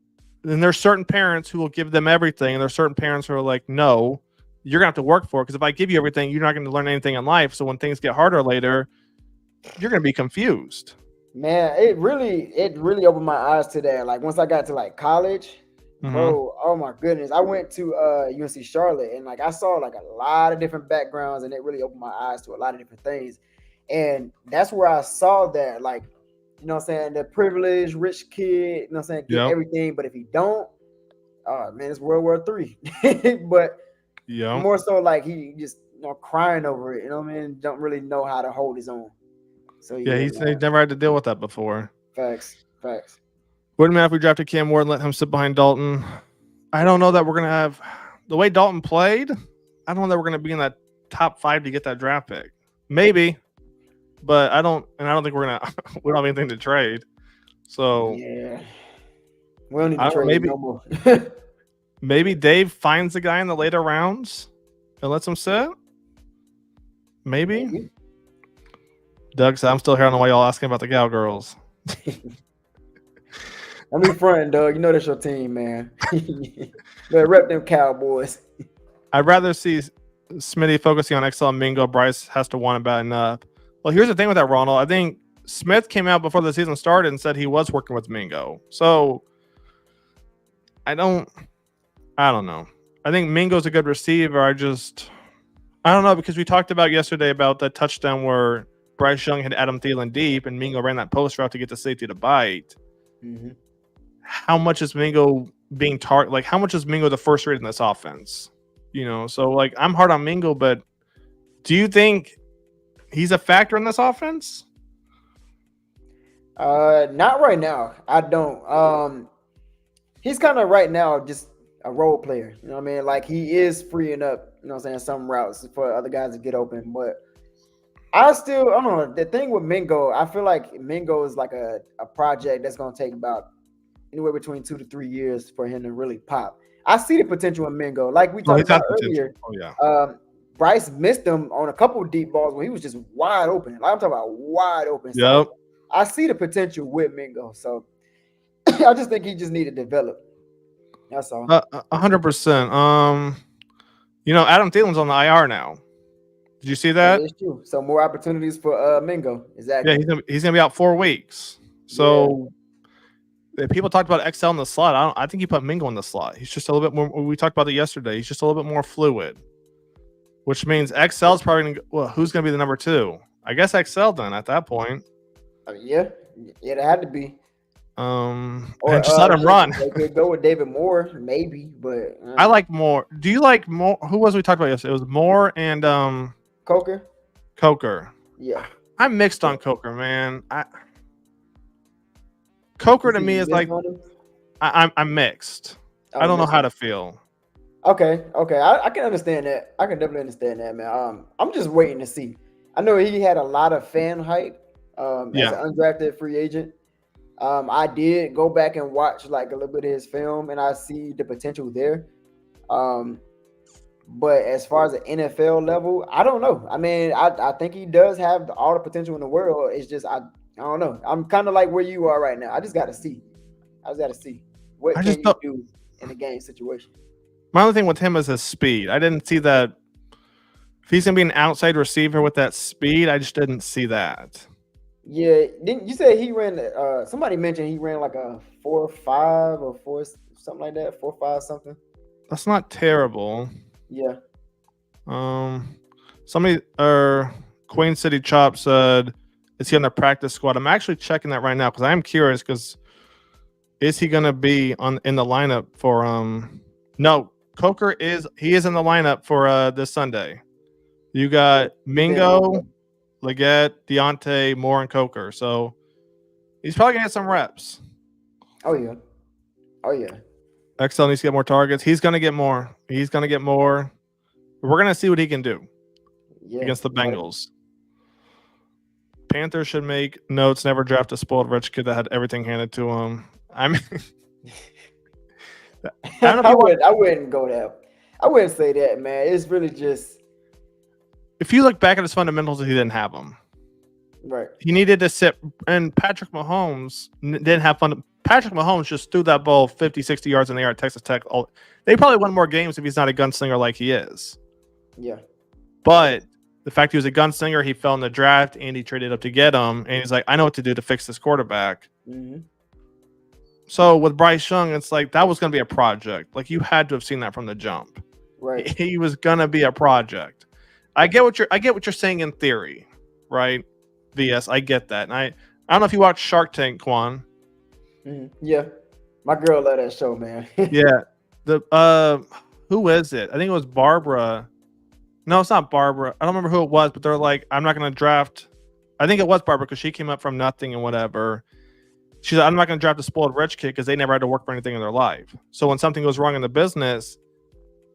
there's certain parents who will give them everything, and there's certain parents who are like, no, you're gonna have to work for it, because if I give you everything, you're not going to learn anything in life. So when things get harder later, you're going to be confused. Man, it really opened my eyes to that. Like once I got to like college, bro, oh my goodness. I went to UNC Charlotte, and like I saw like a lot of different backgrounds, and it really opened my eyes to a lot of different things. And that's where I saw that, like, you know what I'm saying, the privileged rich kid, you know what I'm saying, get everything, but if he don't, oh man, it's World War III. But more so like he just crying over it, you know what I mean? Don't really know how to hold his own. So he's never had to deal with that before. Facts. Wouldn't matter if we drafted Cam Ward and let him sit behind Dalton. I don't know that we're gonna have the way Dalton played. I don't know that we're gonna be in that top 5 to get that draft pick. Maybe, but I don't think we're gonna. We don't have anything to trade. So yeah, we don't need to trade no more. Maybe Dave finds a guy in the later rounds and lets him sit. Maybe. Doug said, I'm still here. I don't know why y'all asking about the Cowgirls. I mean, friend, Doug. You know that's your team, man. Better rep them Cowboys. I'd rather see Smitty focusing on XL and Mingo. Bryce has to want it bad enough. Well, here's the thing with that, Ronald. I think Smith came out before the season started and said he was working with Mingo. So I don't know. I think Mingo's a good receiver. I don't know, because we talked about yesterday about the touchdown where Bryce Young had Adam Thielen deep and Mingo ran that post route to get the safety to bite. Mm-hmm. How much is Mingo being like how much is Mingo the first read in this offense? So like I'm hard on Mingo, but do you think he's a factor in this offense? Not right now. I don't. He's kind of right now just a role player. You know what I mean? Like he is freeing up, you know what I'm saying, some routes for other guys to get open, but I don't know. The thing with Mingo, I feel like Mingo is like a project that's going to take about anywhere between 2 to 3 years for him to really pop. I see the potential in Mingo. Like we talked about earlier, Bryce missed him on a couple of deep balls when he was just wide open. Like I'm talking about wide open. So I see the potential with Mingo. So I just think he just needed to develop. That's all. 100%. Adam Thielen's on the IR now. Did you see that? That's true. So more opportunities for Mingo. Exactly. Yeah, he's gonna be out 4 weeks. So people talked about XL in the slot. I think you put Mingo in the slot. He's just a little bit more. We talked about it yesterday. He's just a little bit more fluid, which means XL is probably who's gonna be the number 2? I guess XL then at that point. Yeah, it had to be. And just let him run. They could go with David Moore, maybe, but I like Moore. Do you like Moore? Who was we talked about yesterday? It was Moore and Coker. Yeah. I'm mixed on Coker, man. Coker to me is like I'm mixed. I don't know how to feel. Okay. I can understand that. I can definitely understand that, man. I'm just waiting to see. I know he had a lot of fan hype, as Yeah. an undrafted free agent. I did go back and watch like a little bit of his film, and I see the potential there. Um, but as far as the NFL level, I don't know. I mean, I think he does have all the potential in the world. It's just I don't know. I'm kind of like where you are right now. I just got to see. I just got to see what I can just you don't. do in the game situation. My only thing with him is his speed. I didn't see that. If he's gonna be an outside receiver with that speed, I just didn't see that. Yeah, didn't you say he ran? Somebody mentioned he ran like a 4.5 or four something like that, 4.5 something. That's not terrible. Yeah, Somebody or Queen City Chop said, "Is he on the practice squad?" I'm actually checking that right now because I am curious. Because is he gonna be on in the lineup for? No, Coker is. He is in the lineup for this Sunday. You got he's been lined Mingo, up. Leggett, Deontay, Moore, and Coker. So he's probably gonna get some reps. Oh yeah, oh yeah, XL needs to get more targets. He's gonna get more. He's gonna get more. We're gonna see what he can do yeah. against the Right. Bengals. Panthers should make notes. Never draft a spoiled rich kid that had everything handed to him. I mean, I don't know if you want. I wouldn't go there. I wouldn't say that, man. It's really just If you look back at his fundamentals, he didn't have them. right. He needed to sit, and Patrick Mahomes didn't have fun. Patrick Mahomes just threw that ball 50, 60 yards in the air at Texas Tech. They probably won more games if he's not a gunslinger like he is. Yeah, But the fact he was a gunslinger, he fell in the draft, and he traded up to get him. And he's like, I know what to do to fix this quarterback. mm-hmm. So with Bryce Young, it's like that was going to be a project. Like you had to have seen that from the jump. Right. He was going to be a project. I get what you're saying in theory, right? VS, I get that. And I don't know if you watch Shark Tank, Quan. Mm-hmm. Yeah, my girl loved that show, man. Yeah. Who is it? I think it was Barbara. No, it's not Barbara. I don't remember who it was, but they're like, I'm not going to draft. I think it was Barbara because she came up from nothing and whatever. She's like, I'm not going to draft a spoiled rich kid because they never had to work for anything in their life. So when something goes wrong in the business,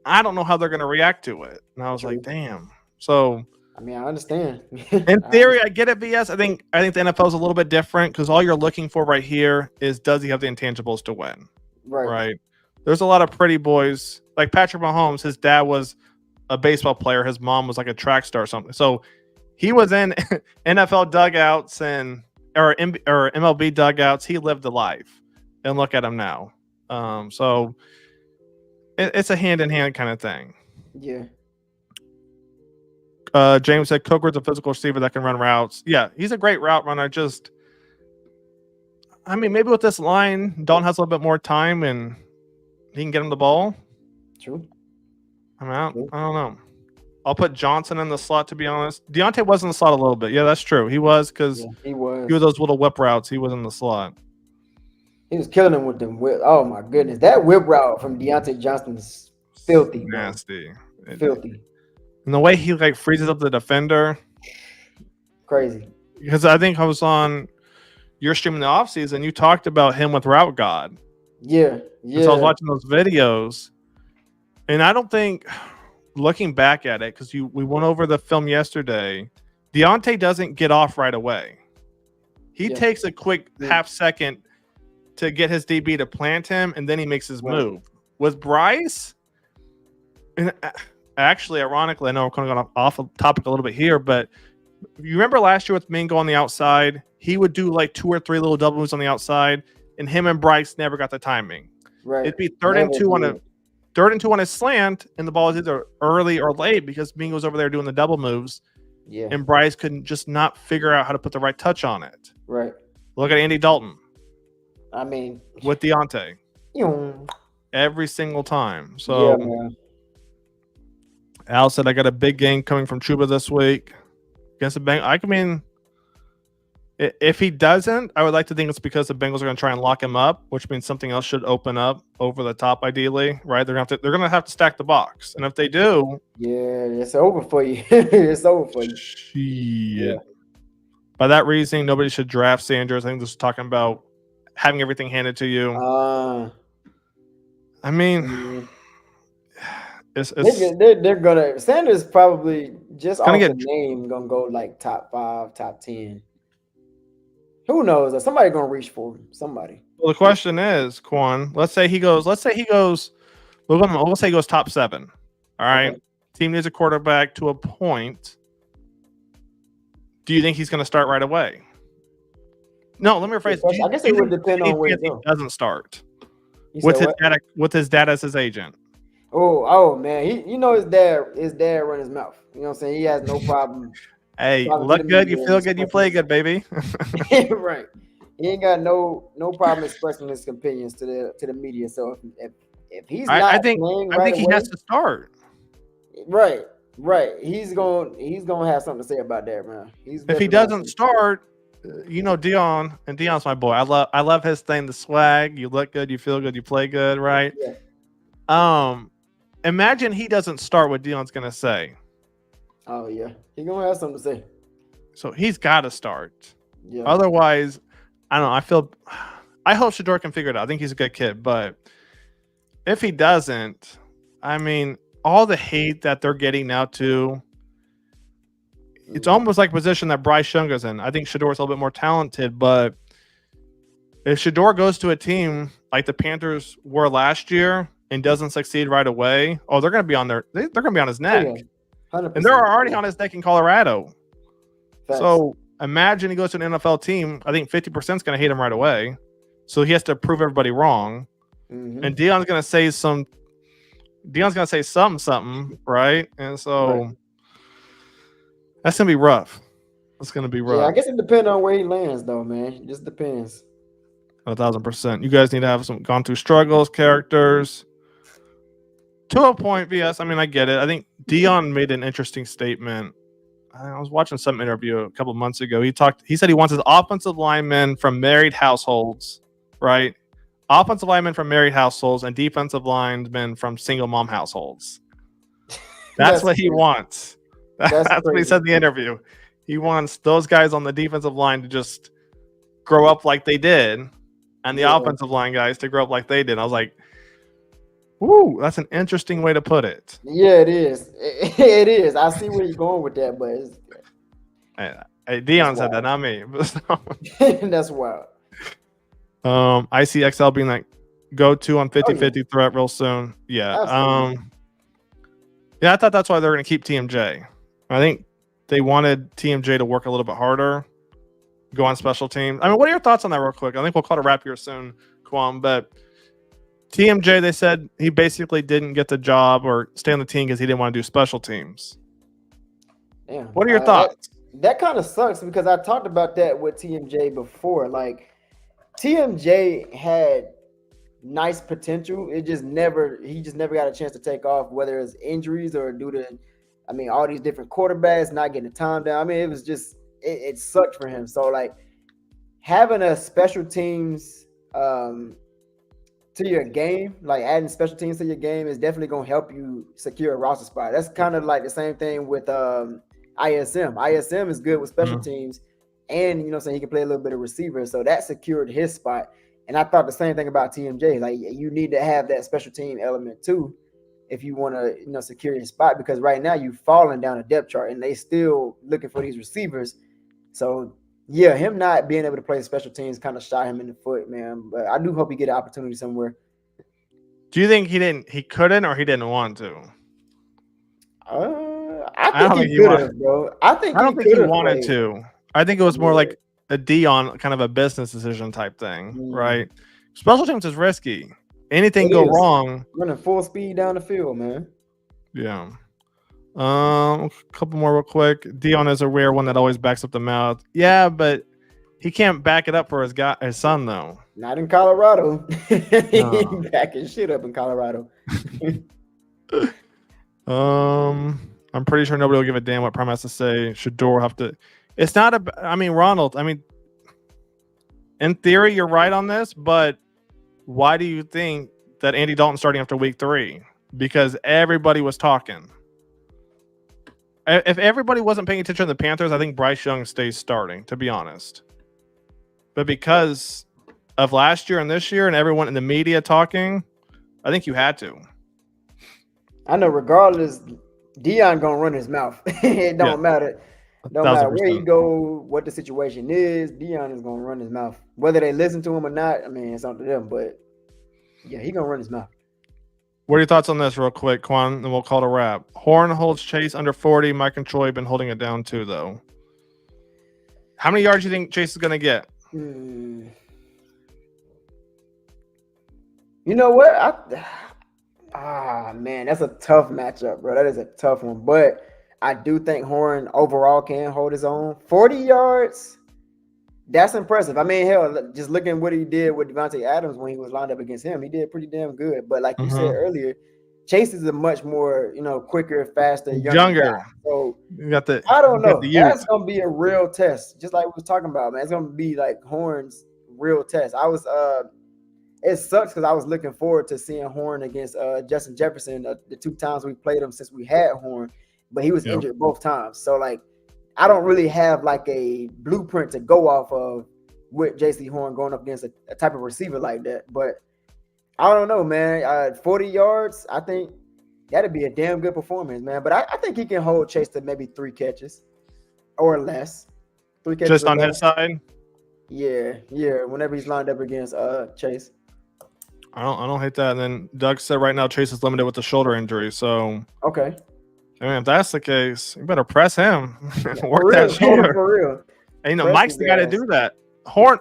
I don't know how they're going to react to it. And I was like, damn. So I mean, I understand. in theory, I get it, VS. I think the NFL is a little bit different because all you're looking for right here is does he have the intangibles to win? Right. There's a lot of pretty boys like Patrick Mahomes. His dad was a baseball player. His mom was like a track star or something. So he was in NFL dugouts or MLB dugouts. He lived a life, and look at him now. So it's a hand in hand kind of thing. Yeah. James said Coker's a physical receiver that can run routes. Yeah, he's a great route runner. I mean, maybe with this line, Dalton has a little bit more time and he can get him the ball. True. I mean, I don't know. I'll put Johnson in the slot, to be honest. Deontay was in the slot a little bit. Yeah, that's true. He was because he was. Those little whip routes. He was in the slot. He was killing him with them whip. Oh my goodness, that whip route from Deontay Johnson is filthy, nasty, filthy. And the way he like freezes up the defender, crazy. Because I think I was on your stream in the offseason. You talked about him with Route God. Yeah. So I was watching those videos, and I don't think, looking back at it, because we went over the film yesterday, Deontay doesn't get off right away. He takes a quick half second to get his DB to plant him, and then he makes his move. With Bryce, and actually, ironically, I know we're kind of going off topic a little bit here, but you remember last year with Mingo on the outside, he would do like 2 or 3 little double moves on the outside, and him and Bryce never got the timing. Right. It'd be third and two on a slant, and the ball is either early or late because Mingo's over there doing the double moves. Yeah. And Bryce couldn't just not figure out how to put the right touch on it. Right. Look at Andy Dalton. I mean, with Deontay. Every single time. So yeah, man. Al said I got a big game coming from Chuba this week against the Bengals. I mean, if he doesn't, I would like to think it's because the Bengals are going to try and lock him up, which means something else should open up over the top, ideally, right? They're going to have to stack the box, and if they do, it's over for you. It's over for you. Shit. Yeah. By that reasoning, nobody should draft Sanders. I think this is talking about having everything handed to you. I mean, they're gonna Sanders probably just off the name gonna go like top 5, top 10. Who knows? Somebody gonna reach for him. Somebody. Well, the question is, Quan. Let's say he goes. Let's say he goes. Let's say he goes top 7. All right. Okay. Team needs a quarterback to a point. Do you think he's going to start right away? No, let me rephrase. I guess it would depend on where he doesn't start with his dad as his agent. Oh man, his dad run his mouth. You know what I'm saying? He has no problem. Hey, look good, you feel good, you play good, baby. Right. He ain't got no problem expressing his opinions to the media. So if he's not I think he has to start. Right. He's gonna have something to say about that, man. If he doesn't start, Dion, and Dion's my boy. I love his thing, the swag. You look good, you feel good, you play good, right? Yeah. Imagine he doesn't start what Dion's gonna say. Oh yeah, he's gonna have something to say. So he's got to start. Yeah. Otherwise, I don't know. I hope Shedeur can figure it out. I think he's a good kid, but if he doesn't, I mean, all the hate that they're getting now too. It's almost like a position that Bryce Young is in. I think Shedor's a little bit more talented, but if Shedeur goes to a team like the Panthers were last year and doesn't succeed right away, they're going to be on they're going to be on his neck. Yeah. And they're already on his neck in Colorado. Facts. So imagine he goes to an NFL team. I think 50% is going to hate him right away. So he has to prove everybody wrong. Mm-hmm. And Dion's going to say something, right? And so that's going to be rough. It's going to be rough. Yeah, I guess it depends on where he lands, though, man. It just depends. 1,000%. You guys need to have gone through struggles, characters. To a point, yes. I mean, I get it. I think Dion made an interesting statement. I was watching some interview a couple of months ago. He said he wants his offensive linemen from married households, right? Offensive linemen from married households and defensive linemen from single mom households. That's what he wants. That's what he said in the interview. He wants those guys on the defensive line to just grow up like they did, and the offensive line guys to grow up like they did. I was like, "Woo, that's an interesting way to put it." Yeah, it is. It is. I see where you're going with that, but hey, Dion said that, not me. That's wild. I see XL being like go-to on 50-50 threat real soon. Yeah. I thought that's why they're going to keep TMJ. I think they wanted TMJ to work a little bit harder, go on special teams. I mean, what are your thoughts on that real quick? I think we'll call it a wrap here soon, Kwam, but TMJ, they said he basically didn't get the job or stay on the team because he didn't want to do special teams. Yeah. What are your thoughts? That kind of sucks because I talked about that with TMJ before. Like, TMJ had nice potential. He just never got a chance to take off, whether it's injuries or due to, all these different quarterbacks not getting the time down. It was just, it sucked for him. So, like, having a special teams to your game, like adding special teams to your game is definitely going to help you secure a roster spot. That's kind of like the same thing with ISM. ISM is good with special teams, and he can play a little bit of receiver, so that secured his spot. And I thought the same thing about TMJ. Like, you need to have that special team element too if you want to secure your spot, because right now you've fallen down a depth chart and they still looking for these receivers. So yeah, him not being able to play special teams kind of shot him in the foot, man. But I do hope he get an opportunity somewhere. Do you think he couldn't, or he didn't want to? I think he could have, bro. I don't think he wanted to. I think it was more like a Dion kind of a business decision type thing, right? Special teams is risky. Anything go wrong, running full speed down the field, man. Yeah. A couple more real quick. Dion is a rare one that always backs up the mouth. Yeah, but he can't back it up for his son though. Not in Colorado. He backing shit up in Colorado. I'm pretty sure nobody will give a damn what Prime has to say. Shedeur have to. It's not Ronald. In theory, you're right on this, but why do you think that Andy Dalton's starting after week 3? Because everybody was talking. If everybody wasn't paying attention to the Panthers, I think Bryce Young stays starting, to be honest. But because of last year and this year and everyone in the media talking, I think you had to. I know regardless, Dion going to run his mouth. It don't matter. No matter where he go, what the situation is, Dion is gonna run his mouth. Whether they listen to him or not, I mean, it's up to them. But yeah, he gonna run his mouth. What are your thoughts on this, real quick, Quan? And we'll call it a wrap. Horn holds Chase under 40. Mike and Troy been holding it down too, though. How many yards do you think Chase is gonna get? You know what? Man, that's a tough matchup, bro. That is a tough one. But I do think Horn overall can hold his own. 40 yards, that's impressive. I mean, hell, just looking at what he did with Devontae Adams when he was lined up against him, he did pretty damn good. But like you said earlier, Chase is a much more, quicker, faster, younger guy. So you got the, I don't know. That's gonna be a real test, just like we was talking about, man. It's gonna be like Horn's real test. It sucks because I was looking forward to seeing Horn against Justin Jefferson the 2 times we played him since we had Horn, but he was injured both times. So like, I don't really have like a blueprint to go off of with JC Horn going up against a type of receiver like that. But I don't know, man. 40 yards, I think that'd be a damn good performance, man. But I think he can hold Chase to maybe 3 catches or less. 3 catches just on his side. Yeah. Whenever he's lined up against Chase. I don't hate that. And then Doug said right now Chase is limited with the shoulder injury. So okay. I mean, if that's the case, you better press him. Work that shoulder. For real. And Mike's the guy to do that. Horn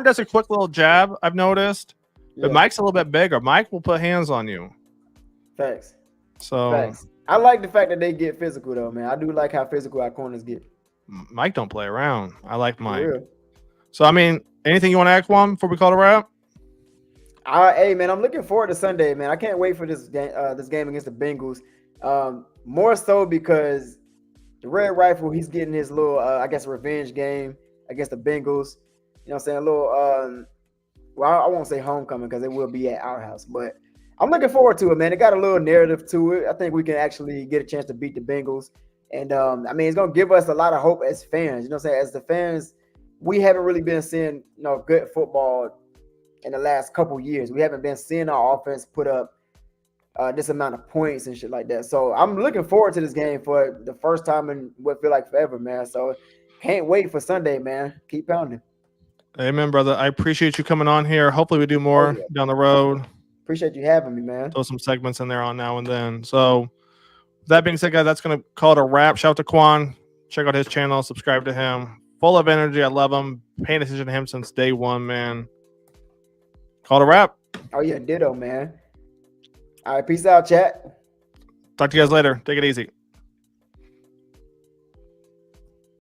does a quick little jab, I've noticed. But Mike's a little bit bigger. Mike will put hands on you. Facts. So Facts. I like the fact that they get physical though, man. I do like how physical our corners get. Mike don't play around. I like Mike. So I mean, anything you want to add, Quan, before we call it a wrap? Hey man, I'm looking forward to Sunday, man. I can't wait for this game against the Bengals. More so because the Red Rifle, he's getting his little, revenge game against the Bengals. You know what I'm saying? A little, I won't say homecoming because it will be at our house, but I'm looking forward to it, man. It got a little narrative to it. I think we can actually get a chance to beat the Bengals. And, it's going to give us a lot of hope as fans. You know what I'm saying? As the fans, we haven't really been seeing, good football in the last couple years. We haven't been seeing our offense put up this amount of points and shit like that. So I'm looking forward to this game for the first time in what feel like forever, man. So can't wait for Sunday, man. Keep pounding. Amen, brother. I appreciate you coming on here. Hopefully we do more down the road. Appreciate you having me, man. Throw some segments in there on now and then. So that being said, guys, that's going to call it a wrap. Shout out to Quan. Check out his channel. Subscribe to him. Full of energy. I love him. Paying attention to him since day one, man. Call it a wrap. Oh, yeah. Ditto, man. All right. Peace out, chat. Talk to you guys later. Take it easy.